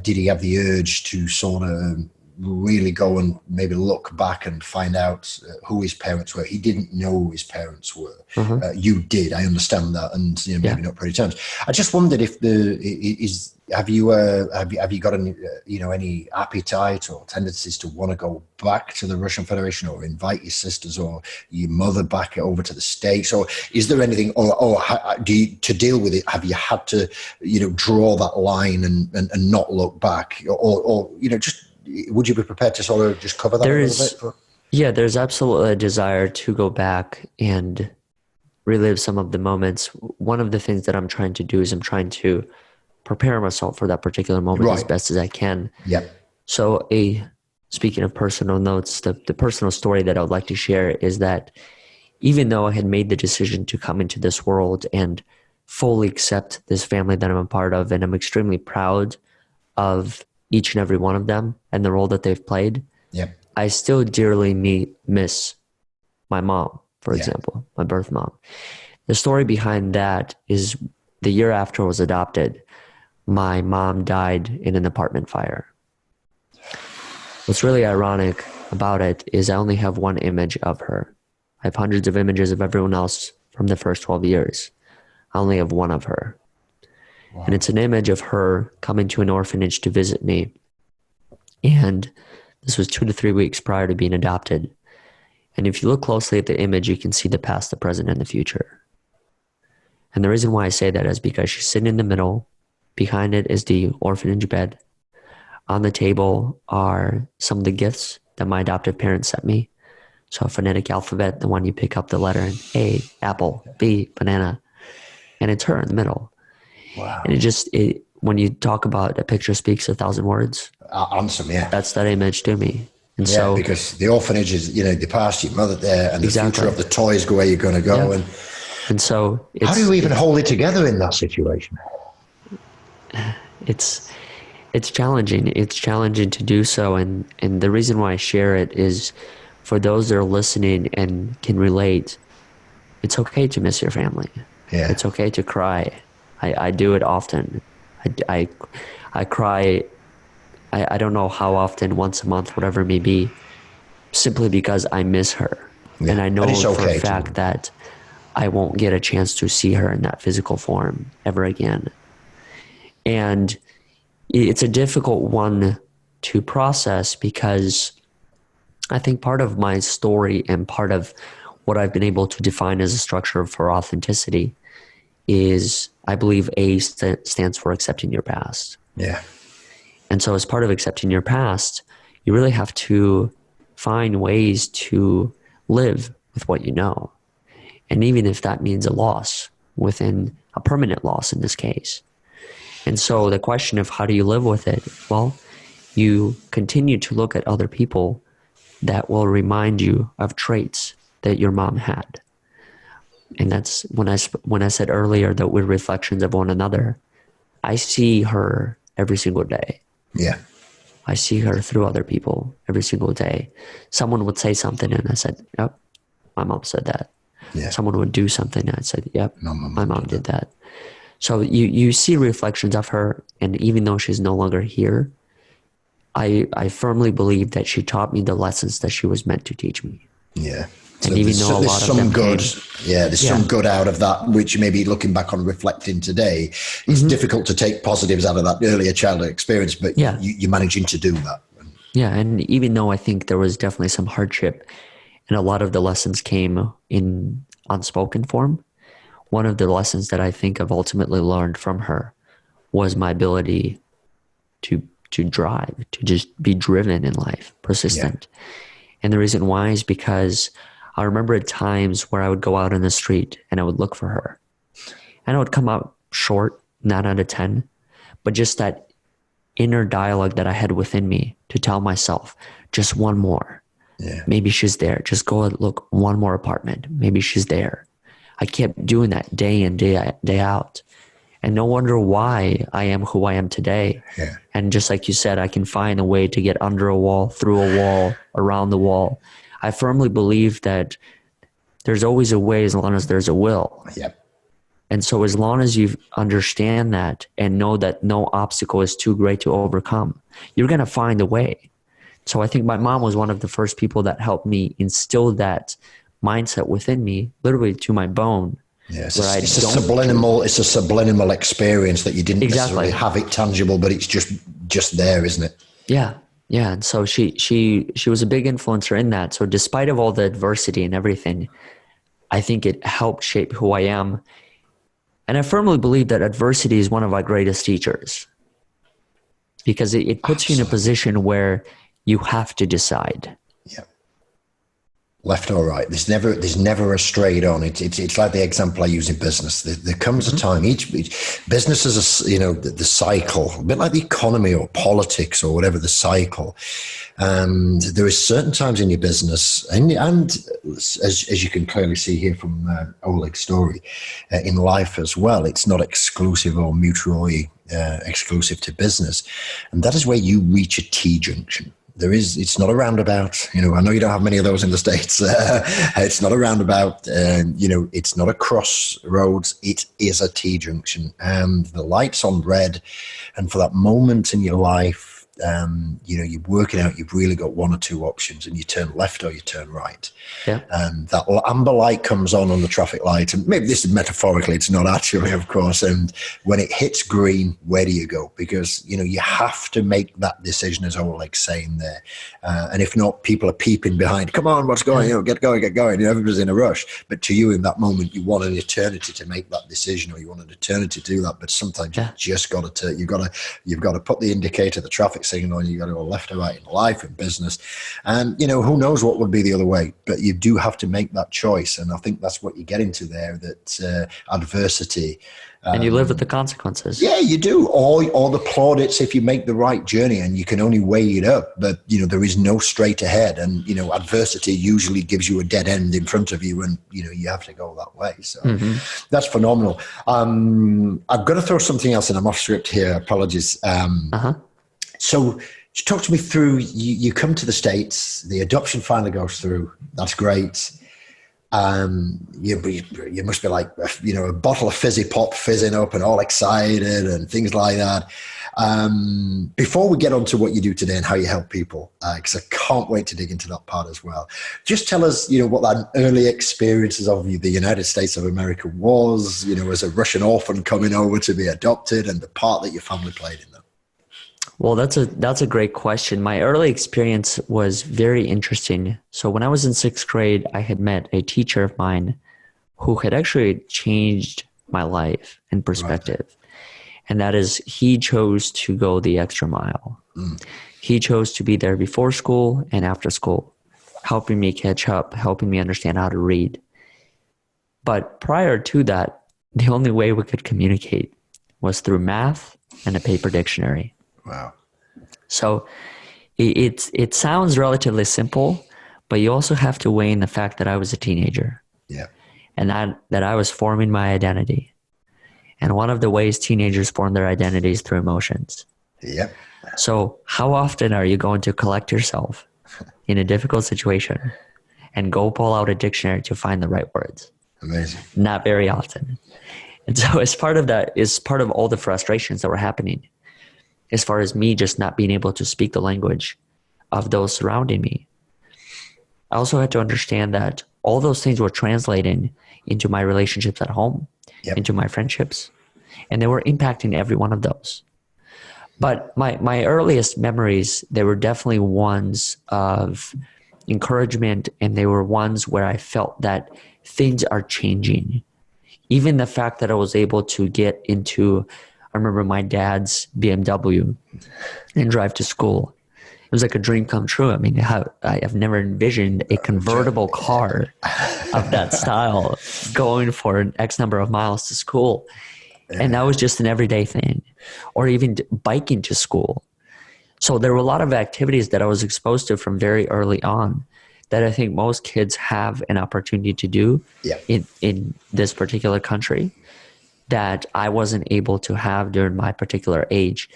did he have the urge to sort of really go and maybe look back and find out who his parents were. He didn't know who his parents were. You did, I understand that, and maybe not pretty terms. I just wondered if have you got any appetite or tendencies to want to go back to the Russian Federation, or invite your sisters or your mother back over to the States, or is there anything, or to deal with it, have you had to draw that line and not look back, or just would you be prepared to sort of just cover that a little bit? Yeah, there's absolutely a desire to go back and relive some of the moments. One of the things that I'm trying to do is I'm trying to prepare myself for that particular moment as best as I can. Yeah. So speaking of personal notes, the personal story that I would like to share is that even though I had made the decision to come into this world and fully accept this family that I'm a part of, and I'm extremely proud of each and every one of them and the role that they've played, I still dearly miss my mom, for example, my birth mom. The story behind that is the year after I was adopted, my mom died in an apartment fire. What's really ironic about it is I only have one image of her. I have hundreds of images of everyone else from the first 12 years. I only have one of her. Wow. And it's an image of her coming to an orphanage to visit me. And this was 2 to 3 weeks prior to being adopted. And if you look closely at the image, you can see the past, the present, and the future. And the reason why I say that is because she's sitting in the middle. Behind it is the orphanage bed. On the table are some of the gifts that my adoptive parents sent me. So a phonetic alphabet, the one you pick up the letter in: A, apple; B, banana. And it's her in the middle. Wow. And when you talk about a picture speaks 1,000 words. Awesome, yeah. That's that image to me. And so, because the orphanage is, the past, your mother there, and the future of the toys, where you're going to go. Yeah. And so how do you even hold it together in that situation? It's challenging. It's challenging to do so. And the reason why I share it is for those that are listening and can relate, it's okay to miss your family. Yeah. It's okay to cry. I do it often. I cry, I don't know how often, once a month, whatever it may be, simply because I miss her. Yeah. And I know for a fact that I won't get a chance to see her in that physical form ever again. And it's a difficult one to process, because I think part of my story and part of what I've been able to define as a structure for authenticity is, I believe A stands for accepting your past. Yeah. And so as part of accepting your past, you really have to find ways to live with what you know. And even if that means a loss, within a permanent loss in this case. And so the question of how do you live with it? Well, you continue to look at other people that will remind you of traits that your mom had. And that's when I said earlier that we're reflections of one another. I see her every single day. Yeah. I see her through other people every single day. Someone would say something and I said, yep, my mom said that. Yeah. Someone would do something and I said, yep, my mom did that. So you see reflections of her, and even though she's no longer here, I firmly believe that she taught me the lessons that she was meant to teach me. Yeah. And so even though a lot of them good, there's some good out of that, which maybe looking back on reflecting today, it's difficult to take positives out of that earlier childhood experience, but you're managing to do that. Yeah, and even though I think there was definitely some hardship, and a lot of the lessons came in unspoken form, one of the lessons that I think I've ultimately learned from her was my ability to drive, to just be driven in life, persistent. Yeah. And the reason why is because I remember at times where I would go out in the street and I would look for her. And I would come out short, 9 out of 10, but just that inner dialogue that I had within me to tell myself, just one more. Yeah. Maybe she's there. Just go and look one more apartment. Maybe she's there. I kept doing that day in, day out. And no wonder why I am who I am today. Yeah. And just like you said, I can find a way to get under a wall, through a wall, around the wall. I firmly believe that there's always a way as long as there's a will. Yep. And so as long as you understand that and know that no obstacle is too great to overcome, you're going to find a way. So I think my mom was one of the first people that helped me instill that mindset within me, literally to my bone. Yes, it's a subliminal experience that you didn't necessarily have it tangible, but it's just there, isn't it? Yeah. Yeah. And so she was a big influencer in that. So despite of all the adversity and everything, I think it helped shape who I am. And I firmly believe that adversity is one of our greatest teachers, because it puts you in a position where you have to decide. Yeah. Left or right. There's never a straight on. It's like the example I use in business. There comes a time, each business is the cycle, a bit like the economy or politics or whatever, the cycle. There is certain times in your business, and as you can clearly see here from Oleg's story, in life as well, it's not exclusive or mutually exclusive to business. And that is where you reach a T-junction. It's not a roundabout. I know you don't have many of those in the States. It's not a roundabout. It's not a crossroads. It is a T-junction. And the light's on red. And for that moment in your life, you're working out, you've really got one or two options, and you turn left or you turn right. Yeah. And that amber light comes on the traffic light, and maybe this is metaphorically, it's not actually, of course. And when it hits green, where do you go? Because, you have to make that decision, as Oleg's saying there. And if not, people are peeping behind. Come on, what's going? Get going. Everybody's in a rush. But to you, in that moment, you want an eternity to make that decision, or you want an eternity to do that. But sometimes you just got to. You've got to put the indicator, the traffic signal, and you got to go left or right in life and business. And who knows what would be the other way, but you do have to make that choice. And I think that's what you get into there, that adversity. And you live with the consequences. Yeah, you do. Or the plaudits if you make the right journey, and you can only weigh it up. But, there is no straight ahead. And, adversity usually gives you a dead end in front of you, and, you have to go that way. So that's phenomenal. I've got to throw something else in. I'm off script here. Apologies. So talk to me through, you come to the States, the adoption finally goes through. That's great. You must be like, a bottle of fizzy pop fizzing up and all excited and things like that. Before we get on to what you do today and how you help people, because I can't wait to dig into that part as well. Just tell us, what that early experiences of the United States of America was, as a Russian orphan coming over to be adopted, and the part that your family played in that. Well, that's a great question. My early experience was very interesting. So when I was in 6th grade, I had met a teacher of mine who had actually changed my life and perspective. Right. And that is, he chose to go the extra mile. He chose to be there before school and after school, helping me catch up, helping me understand how to read. But prior to that, the only way we could communicate was through math and a paper dictionary. Wow. So it sounds relatively simple, but you also have to weigh in the fact that I was a teenager. Yeah. And that I was forming my identity. And one of the ways teenagers form their identity is through emotions. Yeah. So how often are you going to collect yourself in a difficult situation and go pull out a dictionary to find the right words? Amazing. Not very often. And so as part of that is part of all the frustrations that were happening, as far as me just not being able to speak the language of those surrounding me. I also had to understand that all those things were translating into my relationships at home, into my friendships, and they were impacting every one of those. But my earliest memories, they were definitely ones of encouragement, and they were ones where I felt that things are changing. Even the fact that I was able to get into I remember my dad's BMW and drive to school. It was like a dream come true. I mean, I've never envisioned a convertible car of that style going for an X number of miles to school. And that was just an everyday thing. Or even biking to school. So there were a lot of activities that I was exposed to from very early on that I think most kids have an opportunity to do in this particular country that I wasn't able to have during my particular age.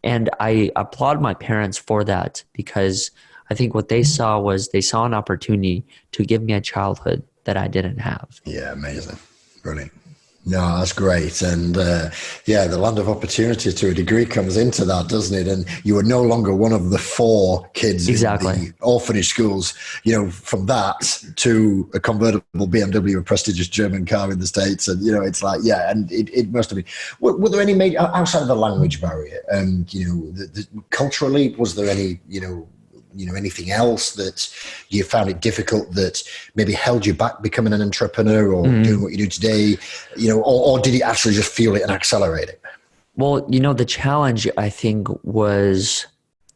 And I applaud my parents for that, because I think what they saw was they saw an opportunity to give me a childhood that I didn't have. Yeah, amazing. Brilliant. No, that's great. And the land of opportunity to a degree comes into that, doesn't it? And you are no longer one of the 4 kids in the orphanage schools, from that to a convertible BMW, a prestigious German car in the States. And, it's like, and it must have been. Were there any major, outside of the language barrier, and, culturally, was there any, anything else that you found it difficult that maybe held you back becoming an entrepreneur or doing what you do today, or did you actually just feel it and accelerate it? Well, the challenge, I think, was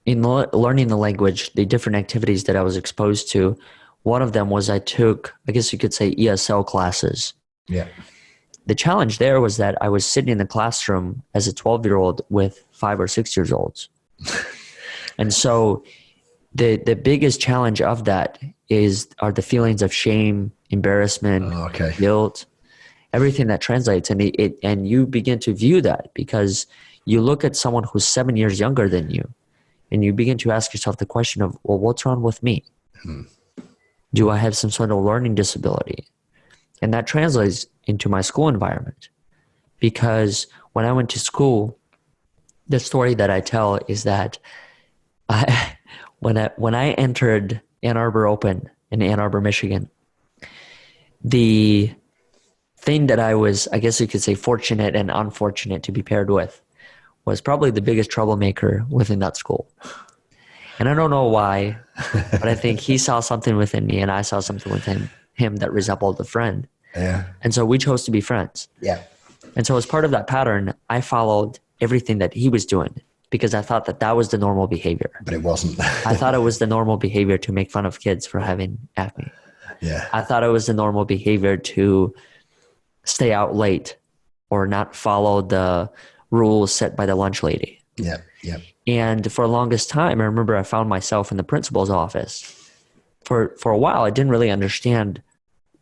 in learning the language, the different activities that I was exposed to. One of them was I took, I guess you could say, ESL classes. Yeah. The challenge there was that I was sitting in the classroom as a 12-year-old with 5 or 6 years olds. And so the biggest challenge of that are the feelings of shame, embarrassment, guilt, everything that translates. And you begin to view that because you look at someone who's 7 years younger than you, and you begin to ask yourself the question of, well, what's wrong with me? Do I have some sort of learning disability? And that translates into my school environment, because when I went to school, the story that I tell is that when I entered Ann Arbor Open in Ann Arbor, Michigan, the thing that I was, I guess you could say, fortunate and unfortunate to be paired with was probably the biggest troublemaker within that school. And I don't know why, but I think he saw something within me and I saw something within him that resembled a friend. Yeah. And so we chose to be friends. Yeah. And so as part of that pattern, I followed everything that he was doing, because I thought that was the normal behavior. But it wasn't. I thought it was the normal behavior to make fun of kids for having acne. Yeah. I thought it was the normal behavior to stay out late or not follow the rules set by the lunch lady. Yeah, yeah. And for the longest time, I remember I found myself in the principal's office. For a while, I didn't really understand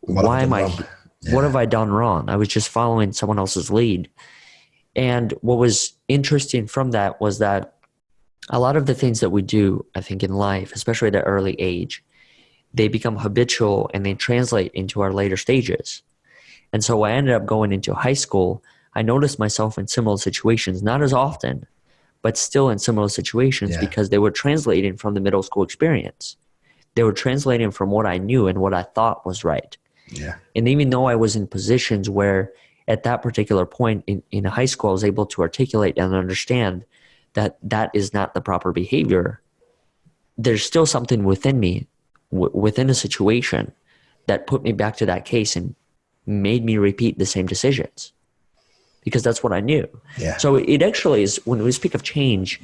what have I done wrong? I was just following someone else's lead. And what was interesting from that was that a lot of the things that we do, I think, in life, especially at an early age, they become habitual and they translate into our later stages. And so I ended up going into high school. I noticed myself in similar situations, not as often, but still in similar situations, because they were translating from the middle school experience. They were translating from what I knew and what I thought was right. Yeah. And even though I was in positions where at that particular point in high school, I was able to articulate and understand that is not the proper behavior, there's still something within me, within a situation, that put me back to that case and made me repeat the same decisions, because that's what I knew. Yeah. So it actually is, when we speak of change,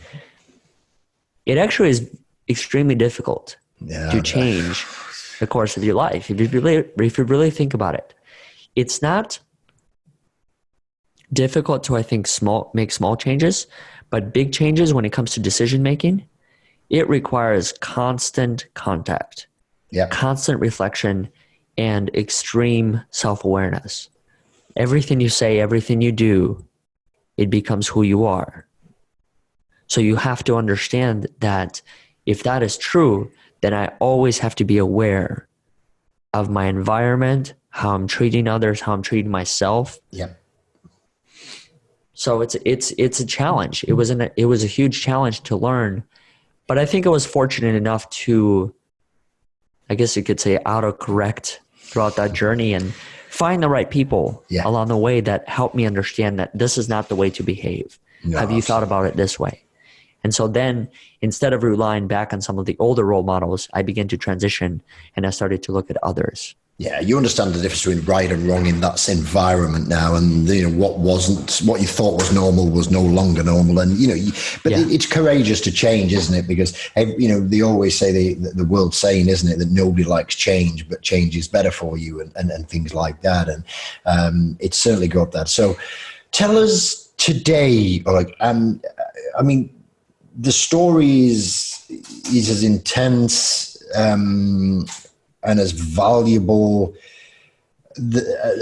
it actually is extremely difficult to change the course of your life. If you really think about it, it's not difficult to, I think, make small changes, but big changes when it comes to decision making, it requires constant contact, constant reflection, and extreme self-awareness. Everything you say, everything you do, it becomes who you are. So you have to understand that if that is true, then I always have to be aware of my environment, how I'm treating others, how I'm treating myself. Yep. So it's a challenge. It was a huge challenge to learn, but I think I was fortunate enough to, I guess you could say, autocorrect throughout that journey and find the right people along the way that helped me understand that this is not the way to behave. No, have you thought about it this way? And so then, instead of relying back on some of the older role models, I began to transition and I started to look at others Yeah, you understand the difference between right and wrong in that environment now, and what you thought was normal was no longer normal, and it's courageous to change, isn't it? Because they always say the world's saying, isn't it, that nobody likes change, but change is better for you, and things like that, and it's certainly got that. So, tell us today, I mean, the story is as intense. And as valuable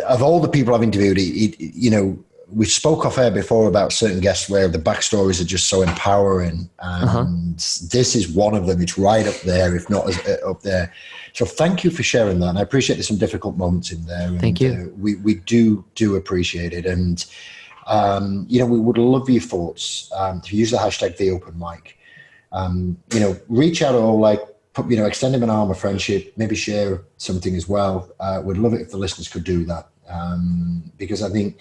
of all the people I've interviewed, we spoke off air before about certain guests where the backstories are just so empowering, and this is one of them. It's right up there, if not up there. So thank you for sharing that. And I appreciate there's some difficult moments in there. And, thank you. We do appreciate it, and we would love your thoughts. To use the hashtag The Open Mic. Reach out or extend him an arm of friendship, maybe share something as well. We'd love it if the listeners could do that, because I think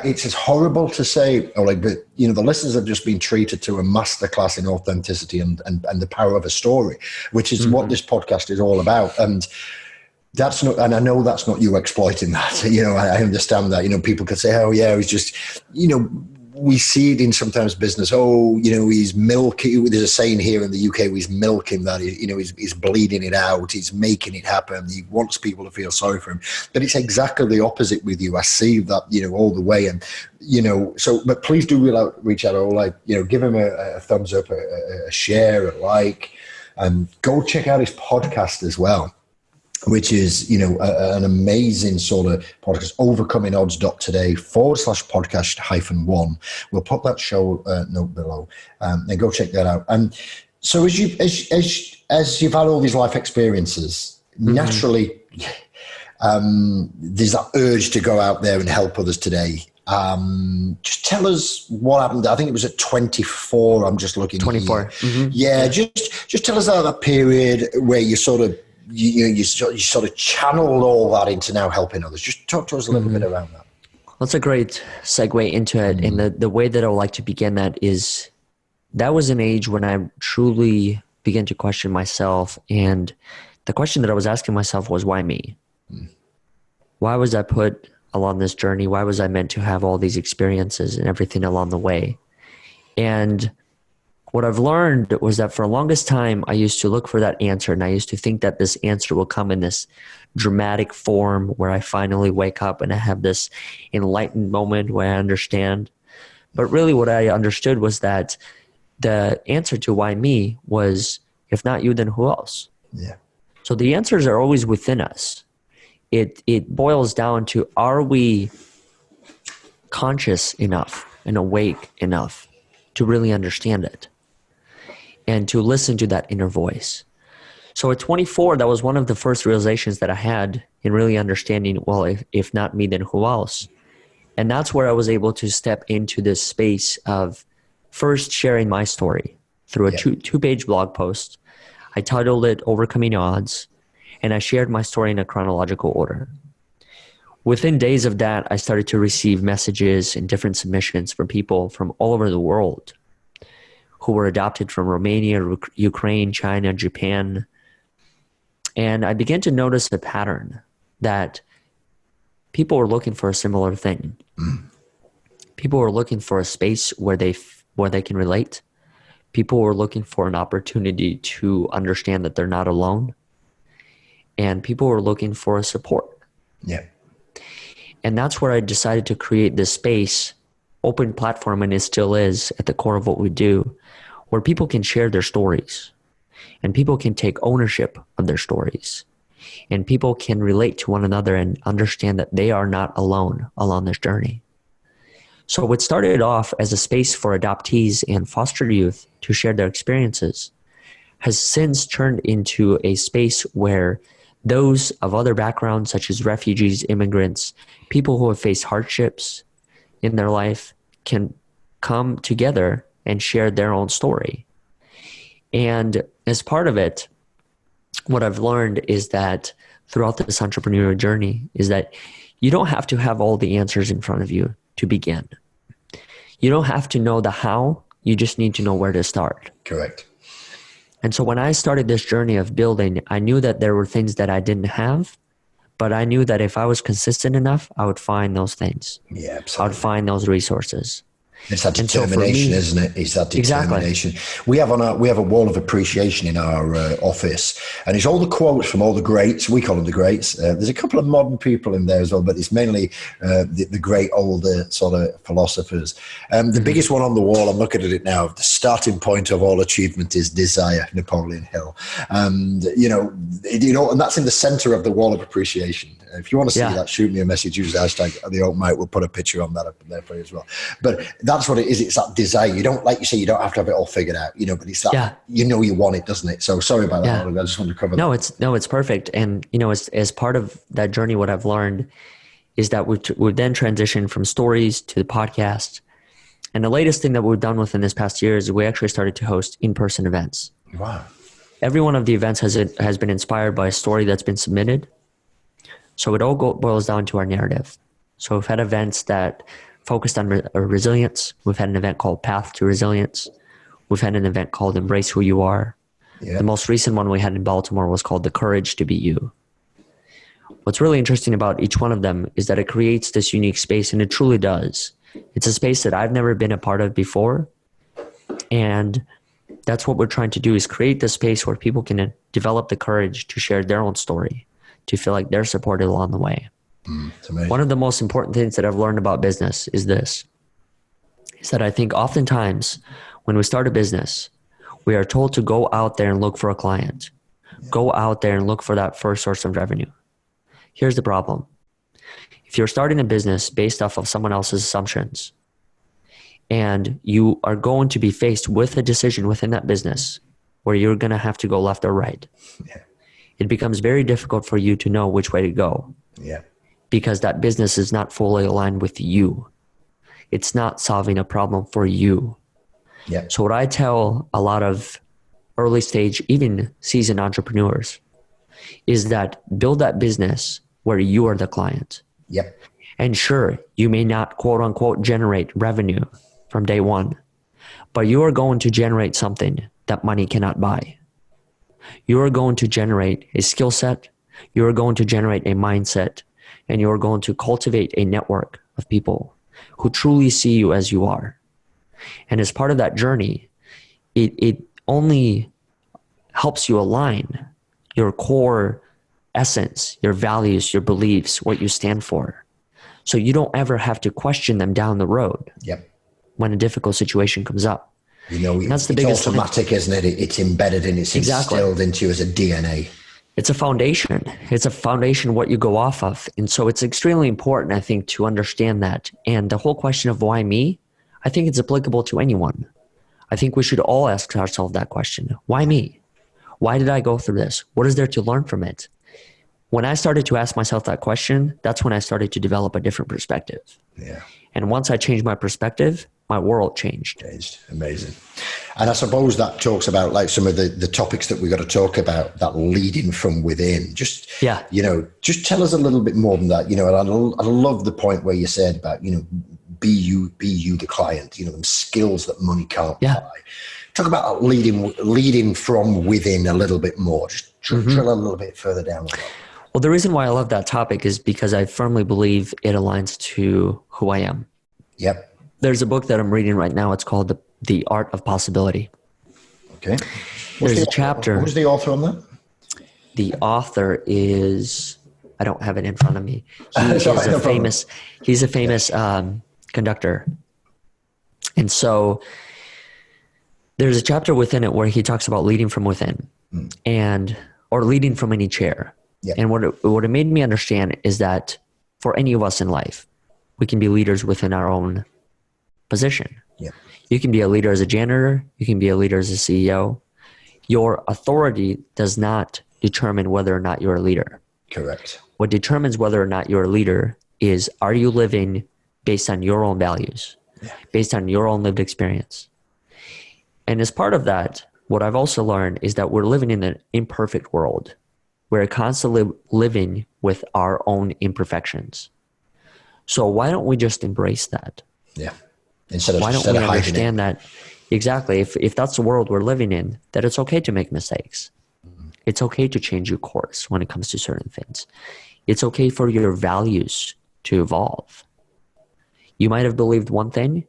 it's as horrible to say, Oleg, but the listeners have just been treated to a masterclass in authenticity and the power of a story, which is what this podcast is all about. And that's not, and I know that's not you exploiting that. I understand that. People could say, oh yeah, he's just, we see it in sometimes business. Oh, he's milking. There's a saying here in the UK, he's milking that. He's bleeding it out. He's making it happen. He wants people to feel sorry for him. But it's exactly the opposite with you. I see that, all the way. And, but please do reach out or give him a thumbs up, a share, a like, and go check out his podcast as well, which is, an amazing sort of podcast, overcomingodds.today/podcast-1. We'll put that show note below, and go check that out. And so as you've had all these life experiences, naturally, there's that urge to go out there and help others today. Just tell us what happened. I think it was at 24. I'm just looking. 24. Yeah, just tell us that period where you sort of, you sort of channeled all that into now helping others. Just talk to us a little bit around that. That's a great segue into it. And the way that I would like to begin that is, that was an age when I truly began to question myself. And the question that I was asking myself was, why me? Why was I put along this journey? Why was I meant to have all these experiences and everything along the way? And what I've learned was that for the longest time, I used to look for that answer, and I used to think that this answer will come in this dramatic form where I finally wake up and I have this enlightened moment where I understand. But really what I understood was that the answer to why me was, if not you, then who else? Yeah. So the answers are always within us. It boils down to, are we conscious enough and awake enough to really understand it and to listen to that inner voice? So at 24, that was one of the first realizations that I had in really understanding, well, if not me, then who else? And that's where I was able to step into this space of first sharing my story through a two-page blog post. I titled it Overcoming Odds, and I shared my story in a chronological order. Within days of that, I started to receive messages and different submissions from people from all over the world who were adopted from Romania, Ukraine, China, Japan. And I began to notice a pattern that people were looking for a similar thing. People were looking for a space where they can relate. People were looking for an opportunity to understand that they're not alone. And people were looking for a support. Yeah. And that's where I decided to create this space, open platform, and it still is at the core of what we do, where people can share their stories and people can take ownership of their stories and people can relate to one another and understand that they are not alone along this journey. So what started off as a space for adoptees and foster youth to share their experiences has since turned into a space where those of other backgrounds, such as refugees, immigrants, people who have faced hardships in their life, can come together and share their own story. And as part of it, what I've learned is that throughout this entrepreneurial journey is that you don't have to have all the answers in front of you to begin. You don't have to know the how, you just need to know where to start. Correct. And so when I started this journey of building, I knew that there were things that I didn't have, but I knew that if I was consistent enough, I would find those things. Yeah, absolutely. I would find those resources. It's that determination, isn't it? It's that determination. Exactly. We have a wall of appreciation in our office, and it's all the quotes from all the greats. We call them the greats. There's a couple of modern people in there as well, but it's mainly the great older sort of philosophers. The biggest one on the wall, I'm looking at it now. The starting point of all achievement is desire. Napoleon Hill, and and that's in the center of the wall of appreciation. If you want to see that, shoot me a message. Use the hashtag the Open Mic. We'll put a picture on that up there for you as well. But that's what it is. It's that desire. You don't, like you say, you don't have to have it all figured out, but it's that, you want it, doesn't it? So sorry about that. I just wanted to cover that. It's perfect. And, as part of that journey, what I've learned is that we've then transitioned from stories to the podcast. And the latest thing that we've done within this past year is we actually started to host in-person events. Wow. Every one of the events has been inspired by a story that's been submitted. So it all boils down to our narrative. So we've had events that focused on resilience. We've had an event called Path to Resilience. We've had an event called Embrace Who You Are. Yeah. The most recent one we had in Baltimore was called The Courage to Be You. What's really interesting about each one of them is that it creates this unique space, and it truly does. It's a space that I've never been a part of before. And that's what we're trying to do, is create this space where people can develop the courage to share their own story, to feel like they're supported along the way. One of the most important things that I've learned about business is that I think oftentimes when we start a business, we are told to go out there and look for a client, go out there and look for that first source of revenue. Here's the problem. If you're starting a business based off of someone else's assumptions, and you are going to be faced with a decision within that business where you're going to have to go left or right, it becomes very difficult for you to know which way to go. Yeah. Because that business is not fully aligned with you. It's not solving a problem for you. Yeah. So what I tell a lot of early stage, even seasoned entrepreneurs, is that build that business where you are the client. Yep. And sure, you may not quote unquote generate revenue from day one, but you are going to generate something that money cannot buy. You are going to generate a skill set, you are going to generate a mindset, and you are going to cultivate a network of people who truly see you as you are. And as part of that journey, it only helps you align your core essence, your values, your beliefs, what you stand for. So you don't ever have to question them down the road. Yep. When a difficult situation comes up. That's the biggest automatic, isn't it? It's embedded in, it's instilled into you as a DNA. It's a foundation. It's a foundation what you go off of. And so it's extremely important, I think, to understand that. And the whole question of why me, I think it's applicable to anyone. I think we should all ask ourselves that question. Why me? Why did I go through this? What is there to learn from it? When I started to ask myself that question, that's when I started to develop a different perspective. Yeah. And once I changed my perspective, my world changed. Amazing. And I suppose that talks about like some of the topics that we've got to talk about, that leading from within. Just tell us a little bit more than that. And I love the point where you said about, be you the client, them skills that money can't buy. Talk about leading from within a little bit more. Just drill a little bit further down on that. Well, the reason why I love that topic is because I firmly believe it aligns to who I am. Yep. There's a book that I'm reading right now. It's called The Art of Possibility. Okay. There's a chapter. Who's the author on that? The author is, I don't have it in front of me. He's a famous conductor. And so there's a chapter within it where he talks about leading from within or leading from any chair. Yep. And what it made me understand is that for any of us in life, we can be leaders within our own position. Yeah. You can be a leader as a janitor. You can be a leader as a CEO. Your authority does not determine whether or not you're a leader. Correct. What determines whether or not you're a leader is, are you living based on your own values, based on your own lived experience? And as part of that, what I've also learned is that we're living in an imperfect world. We're constantly living with our own imperfections. So why don't we just embrace that? Yeah. Why don't we understand that Exactly. If that's the world we're living in, that it's okay to make mistakes. It's okay to change your course when it comes to certain things. It's okay for your values to evolve. You might have believed one thing,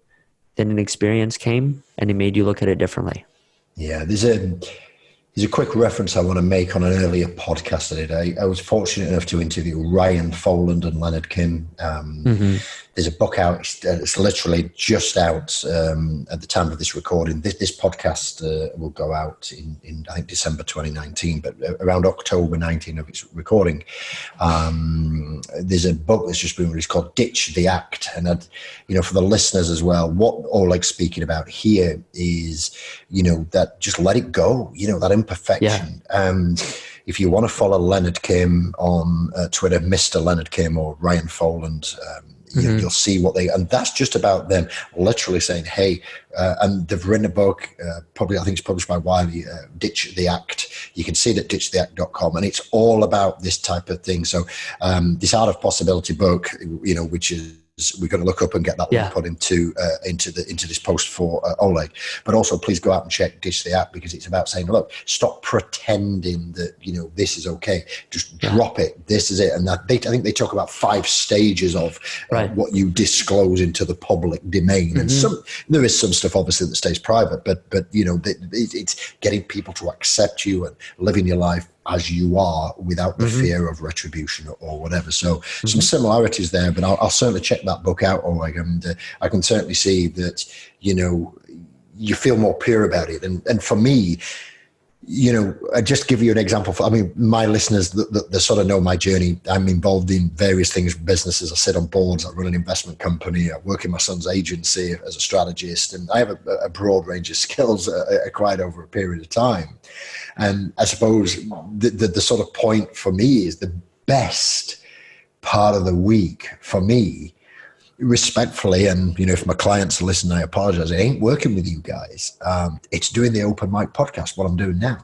then an experience came and it made you look at it differently. Yeah, there's a quick reference I want to make on an earlier podcast I did. I was fortunate enough to interview Ryan Foland and Leonard Kim. There's a book out. It's literally just out at the time of this recording. This podcast will go out in I think December 2019, but around October 19 of its recording. There's a book that's just been released called "Ditch the Act," and for the listeners as well, what Oleg's speaking about here is that just let it go. That imperfection. And if you want to follow Leonard Kim on Twitter, Mr. Leonard Kim or Ryan Foland. You'll see what and that's just about them literally saying, hey, and they've written a book, probably I think it's published by Wiley, Ditch the Act. You can see it at ditchtheact.com, and it's all about this type of thing. So this Art of Possibility book, which is, we're going to look up and get that link put into this post for Oleg. But also, please go out and check Ditch the Act, because it's about saying, look, stop pretending that this is okay. Just drop it. This is it. And I think they talk about 5 stages of what you disclose into the public domain. And there is some stuff obviously that stays private, but it's getting people to accept you and living your life as you are without the fear of retribution or whatever. So some similarities there, but I'll certainly check that book out, Oleg, and I can certainly see that, you feel more pure about it. And for me, I just give you an example. My listeners that sort of know my journey. I'm involved in various things, businesses. I sit on boards. I run an investment company. I work in my son's agency as a strategist, and I have a broad range of skills acquired over a period of time. And I suppose the sort of point for me is the best part of the week for me, respectfully, and if my clients listen, I apologize. It ain't working with you guys. It's doing the open mic podcast, what I'm doing now,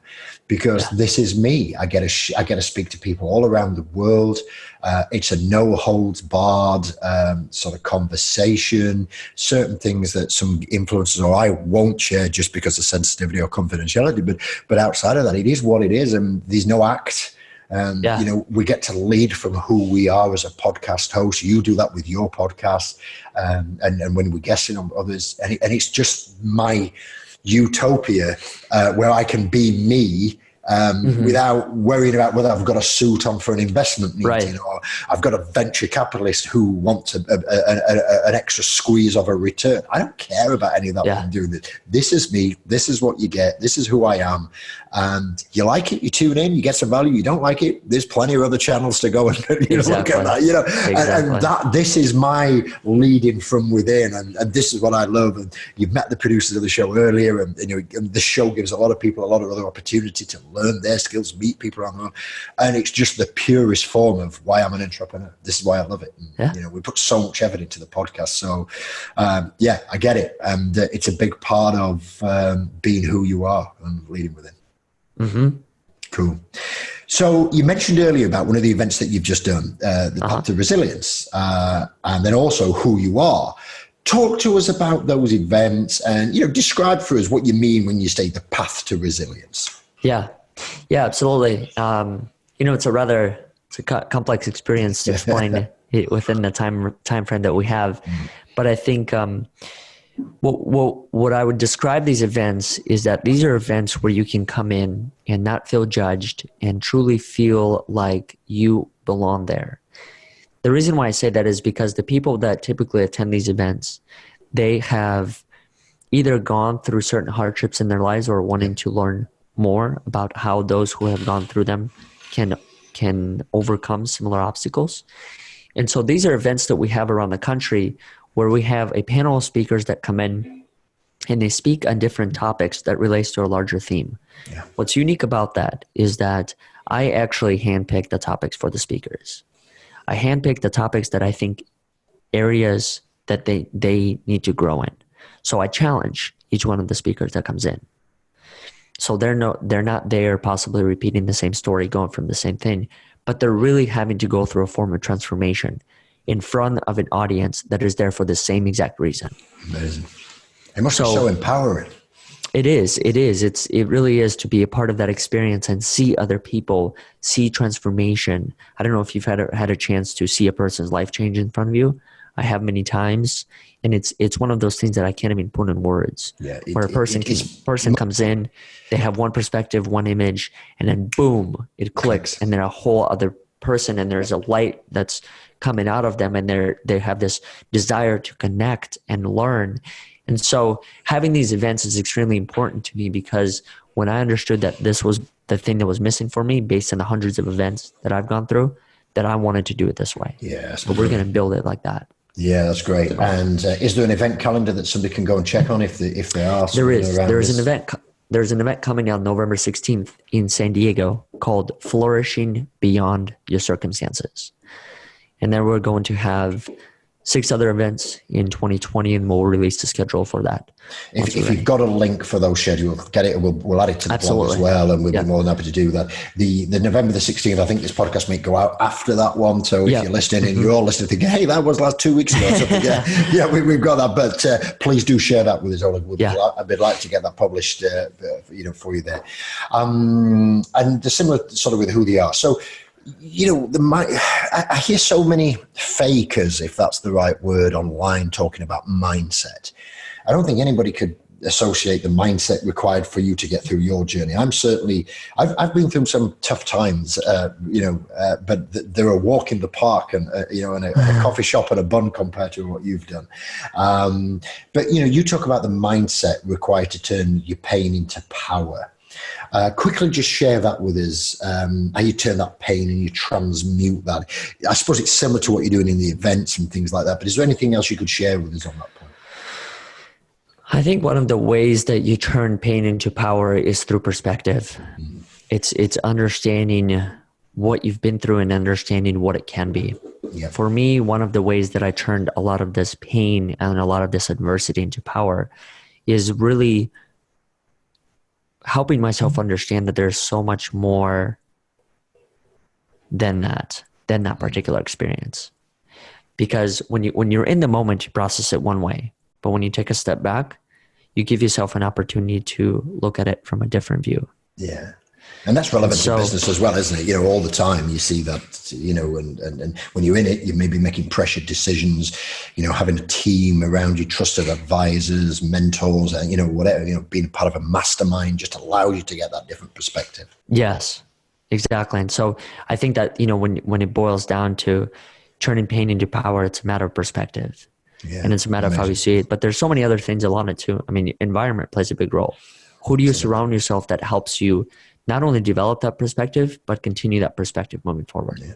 because this is me. I get to speak to people all around the world. It's a no holds barred sort of conversation. Certain things that some influencers or I won't share just because of sensitivity or confidentiality. But outside of that, it is what it is, and there's no act. We get to lead from who we are as a podcast host. You do that with your podcast, and when we're guessing on others, and it's just my utopia where I can be me. Without worrying about whether I've got a suit on for an investment meeting or I've got a venture capitalist who wants an extra squeeze of a return. I don't care about any of that when I'm doing this. This is me. This is what you get. This is who I am. And you like it, you tune in, you get some value. You don't like it, there's plenty of other channels to go and look at that. And this is my leading from within, and this is what I love. And you've met the producers of the show earlier, and the show gives a lot of people a lot of other opportunity to learn their skills, meet people around the world, and it's just the purest form of why I'm an entrepreneur. This is why I love it. And, we put so much effort into the podcast, so I get it, and it's a big part of being who you are and leading within. Cool. So you mentioned earlier about one of the events that you've just done, the Path to Resilience, and then also who you are. Talk to us about those events and, describe for us what you mean when you say the Path to Resilience. Yeah, absolutely. It's a complex experience to explain it within the time frame that we have. But I think what I would describe these events is that these are events where you can come in and not feel judged and truly feel like you belong there. The reason why I say that is because the people that typically attend these events, they have either gone through certain hardships in their lives or wanting to learn more about how those who have gone through them can overcome similar obstacles. And so these are events that we have around the country where we have a panel of speakers that come in and they speak on different topics that relates to a larger theme. Yeah. What's unique about that is that I actually handpick the topics for the speakers. I handpick the topics that I think areas that they need to grow in. So I challenge each one of the speakers that comes in. So they're not there possibly repeating the same story, going from the same thing, but they're really having to go through a form of transformation in front of an audience that is there for the same exact reason. Amazing. It must be so empowering. It is. It really is to be a part of that experience and see other people, see transformation. I don't know if you've had a chance to see a person's life change in front of you. I have many times, and it's one of those things that I can't even put in words. Yeah, where a person comes in, they have one perspective, one image, and then boom, it clicks, and they're a whole other person, and there's a light that's coming out of them, and they have this desire to connect and learn. And so having these events is extremely important to me, because when I understood that this was the thing that was missing for me based on the hundreds of events that I've gone through, that I wanted to do it this way. Yeah. So we're going to build it like that. Yeah, that's great. And is there an event calendar that somebody can go and check on if there are? There's an event coming out November 16th in San Diego called Flourishing Beyond Your Circumstances. And then we're going to have 6 other events in 2020, and we'll release the schedule for that. If you've got a link for those schedules, get it. We'll add it to the blog as well, and we'll be more than happy to do that. The November the 16th, I think this podcast may go out after that one. So if you're listening and you're all listening, thinking, "Hey, that was last 2 weeks ago," or something, we've got that. But please do share that with us, Oleg. I'd like to get that published, for you there. And the similar sort of with who they are. So, I hear so many fakers, if that's the right word, online talking about mindset. I don't think anybody could associate the mindset required for you to get through your journey. I've been through some tough times, but they're a walk in the park and a coffee shop and a bun compared to what you've done. But you talk about the mindset required to turn your pain into power. Quickly just share that with us, how you turn that pain and you transmute that. I suppose it's similar to what you're doing in the events and things like that, but is there anything else you could share with us on that point? I think one of the ways that you turn pain into power is through perspective. It's understanding what you've been through and understanding what it can be. Yeah. For me, one of the ways that I turned a lot of this pain and a lot of this adversity into power is really helping myself understand that there's so much more than that particular experience. Because when you're in the moment, you process it one way, but when you take a step back, you give yourself an opportunity to look at it from a different view. Yeah. And that's relevant to business as well, isn't it? All the time you see that, and when you're in it, you may be making pressured decisions, having a team around you, trusted advisors, mentors, and, whatever, being part of a mastermind just allows you to get that different perspective. Yes, exactly. And so I think that, when it boils down to turning pain into power, it's a matter of perspective. Yeah, and it's a matter of how you see it. But there's so many other things along it too. I mean, environment plays a big role. Who do you surround yourself that helps you not only develop that perspective, but continue that perspective moving forward? Yeah.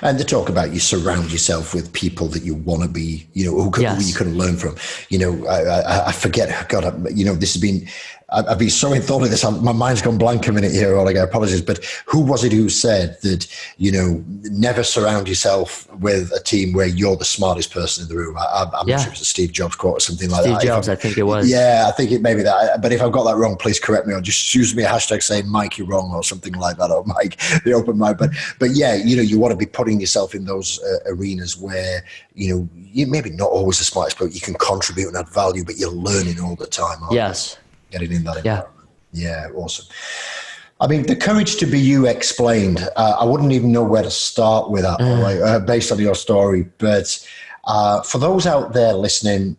And to talk about, you surround yourself with people that you want to be, who you can learn from. I forget, God, this has been, I've been so in thought of this. My mind's gone blank a minute here, Oleg, I apologize. But who was it who said that, never surround yourself with a team where you're the smartest person in the room? I'm not sure it was a Steve Jobs quote or something like that. Steve Jobs, I think it was. Yeah, I think it may be that. But if I've got that wrong, please correct me, or just use me a hashtag saying, Mike, you're wrong, or something like that, or Mike, the open mic. But yeah, you want to be putting yourself in those arenas where, you maybe not always the smartest, but you can contribute and add value, but you're learning all the time. Yes. Getting in that environment. Yeah, awesome. I mean, the courage to be you explained. I wouldn't even know where to start with that, based on your story. But for those out there listening,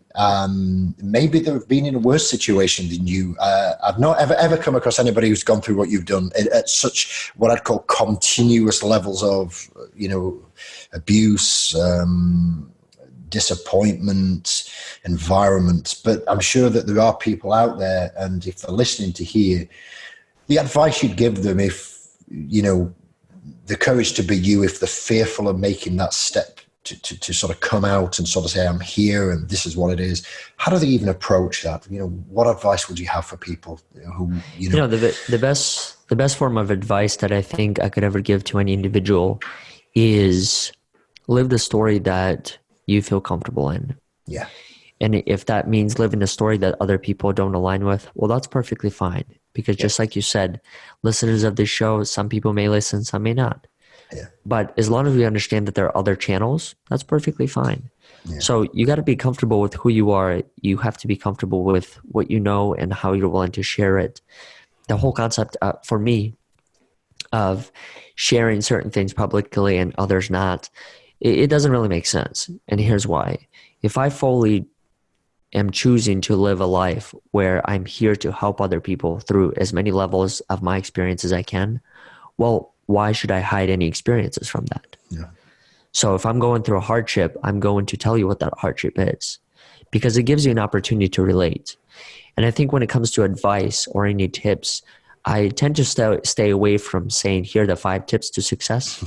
maybe they've been in a worse situation than you. I've not ever come across anybody who's gone through what you've done at such what I'd call continuous levels of, abuse, disappointment, environment. But I'm sure that there are people out there, and if they're listening to hear the advice you'd give them, if the courage to be you, if they're fearful of making that step to sort of come out and sort of say, I'm here and this is what it is, how do they even approach that? What advice would you have for people who the best form of advice that I think I could ever give to any individual is live the story that you feel comfortable in. Yeah. And if that means living a story that other people don't align with, well, that's perfectly fine. Because just like you said, listeners of this show, some people may listen, some may not. Yeah. But as long as we understand that there are other channels, that's perfectly fine. So you got to be comfortable with who you are. You have to be comfortable with what you know and how you're willing to share it. The whole concept for me of sharing certain things publicly and others not, it doesn't really make sense. And here's why. If I fully am choosing to live a life where I'm here to help other people through as many levels of my experience as I can, well, why should I hide any experiences from that? Yeah. So if I'm going through a hardship, I'm going to tell you what that hardship is, because it gives you an opportunity to relate. And I think when it comes to advice or any tips, I tend to stay away from saying, here are the 5 tips to success,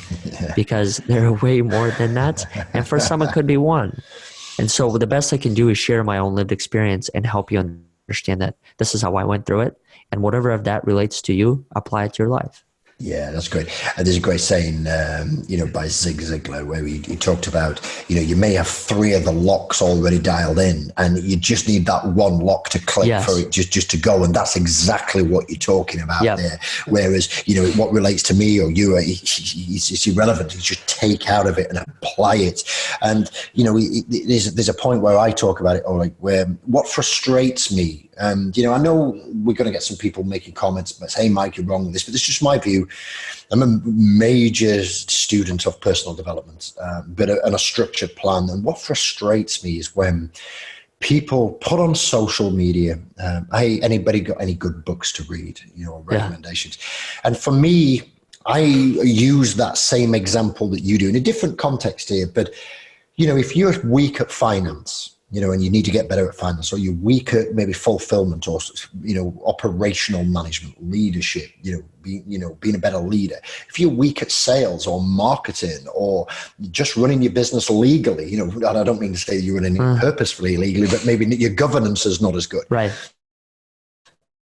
because there are way more than that. And for some, it could be one. And so the best I can do is share my own lived experience and help you understand that this is how I went through it. And whatever of that relates to you, apply it to your life. Yeah, that's great. And there's a great saying, by Zig Ziglar, where he talked about, you may have 3 of the locks already dialed in, and you just need that one lock to click for it just to go. And that's exactly what you're talking about there. Whereas, what relates to me or you, it's irrelevant. You just take out of it and apply it. And, there's a point where I talk about it, Oleg, where what frustrates me, and, I know we're going to get some people making comments, but hey, Mike, you're wrong with this, but it's just my view. I'm a major student of personal development, and a structured plan. And what frustrates me is when people put on social media, hey, anybody got any good books to read, recommendations? And for me, I use that same example that you do in a different context here. But, if you're weak at finance, and you need to get better at finance, or you're weak at maybe fulfillment or, operational management, leadership, being a better leader. If you're weak at sales or marketing or just running your business legally, and I don't mean to say you're running it purposefully illegally, but maybe your governance is not as good. Right.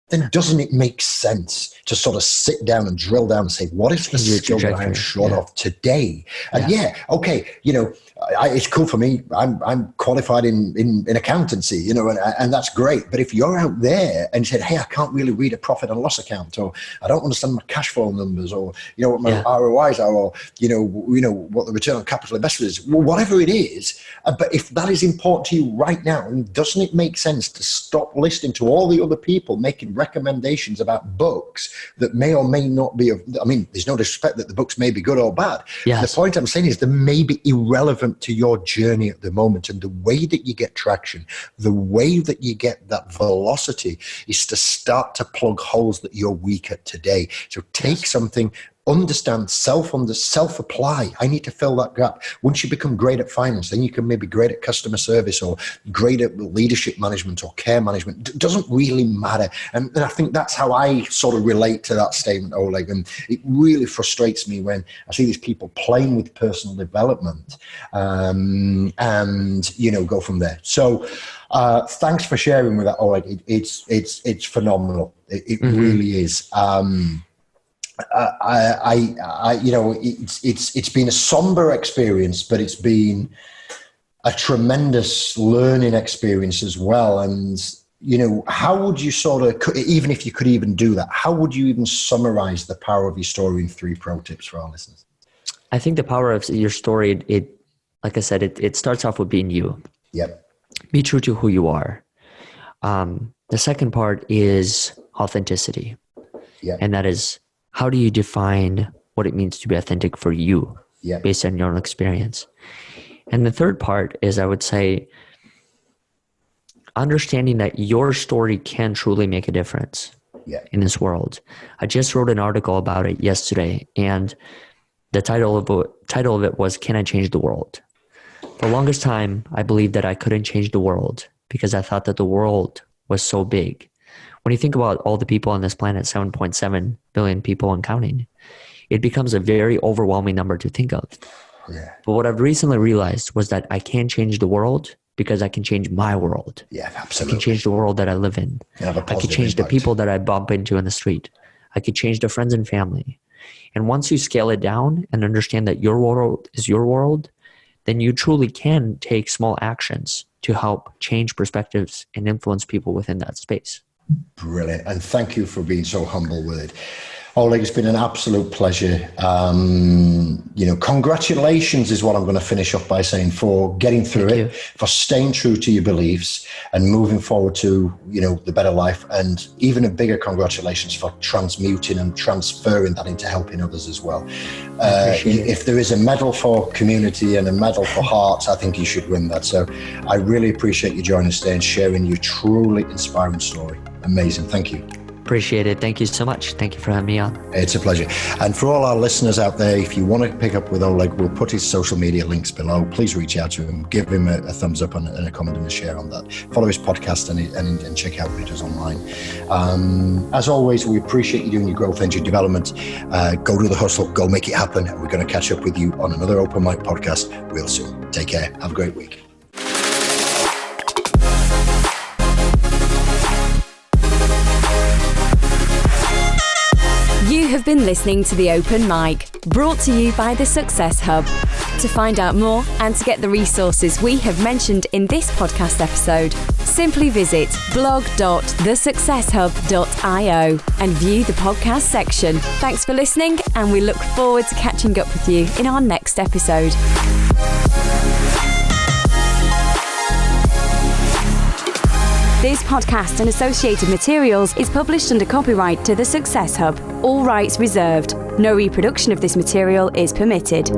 Then doesn't it make sense to sort of sit down and drill down and say, what is the skill that I am short of today? And okay, it's cool for me. I'm qualified in accountancy, and that's great. But if you're out there and said, hey, I can't really read a profit and loss account, or I don't understand my cash flow numbers, or what my ROIs are, or what the return on capital invested is, whatever it is. But if that is important to you right now, doesn't it make sense to stop listening to all the other people making recommendations about books that may or may not be there's no disrespect that the books may be good or bad. The point I'm saying is they may be irrelevant to your journey at the moment, and the way that you get traction, the way that you get that velocity is to start to plug holes that you're weak at today. So take something, understand, self-apply. I need to fill that gap. Once you become great at finance, then you can maybe great at customer service or great at leadership management or care management. It doesn't really matter. And I think that's how I sort of relate to that statement, Oleg. And it really frustrates me when I see these people playing with personal development and, go from there. So thanks for sharing with that, Oleg. It's phenomenal. It really is. It's been a somber experience, but it's been a tremendous learning experience as well. And, how would you even if you could even do that, how would you even summarize the power of your story in 3 pro tips for our listeners? I think the power of your story, like I said, it starts off with being you. Yep. Be true to who you are. The second part is authenticity. Yep. And that is, how do you define what it means to be authentic for you based on your own experience? And the third part is, I would say, understanding that your story can truly make a difference in this world. I just wrote an article about it yesterday, and the title of it was, Can I Change the World? For the longest time, I believed that I couldn't change the world because I thought that the world was so big. When you think about all the people on this planet, 7.7 billion people and counting, it becomes a very overwhelming number to think of. Yeah. But what I've recently realized was that I can change the world because I can change my world. Yeah, absolutely. I can change the world that I live in. I can change the people that I bump into in the street. I could change the friends and family. And once you scale it down and understand that your world is your world, then you truly can take small actions to help change perspectives and influence people within that space. Brilliant. And thank you for being so humble with it. Oleg, it's been an absolute pleasure. Congratulations is what I'm going to finish up by saying for getting through Thank it, you. for staying true to your beliefs and moving forward to, the better life. And even a bigger congratulations for transmuting and transferring that into helping others as well. If there is a medal for community and a medal for hearts, I think you should win that. So I really appreciate you joining us today and sharing your truly inspiring story. Amazing. Thank you. Appreciate it. Thank you so much. Thank you for having me on. It's a pleasure. And for all our listeners out there, if you want to pick up with Oleg, we'll put his social media links below. Please reach out to him, give him a thumbs up and a comment and a share on that. Follow his podcast and check out what he does online. As always, we appreciate you doing your growth engine development. Go do the hustle, go make it happen. We're going to catch up with you on another Open Mic podcast real soon. Take care. Have a great week. You have been listening to The Open Mic, brought to you by The Success Hub. To find out more and to get the resources we have mentioned in this podcast episode, simply visit blog.thesuccesshub.io and view the podcast section. Thanks for listening, and we look forward to catching up with you in our next episode. This podcast and associated materials is published under copyright to The Success Hub. All rights reserved. No reproduction of this material is permitted.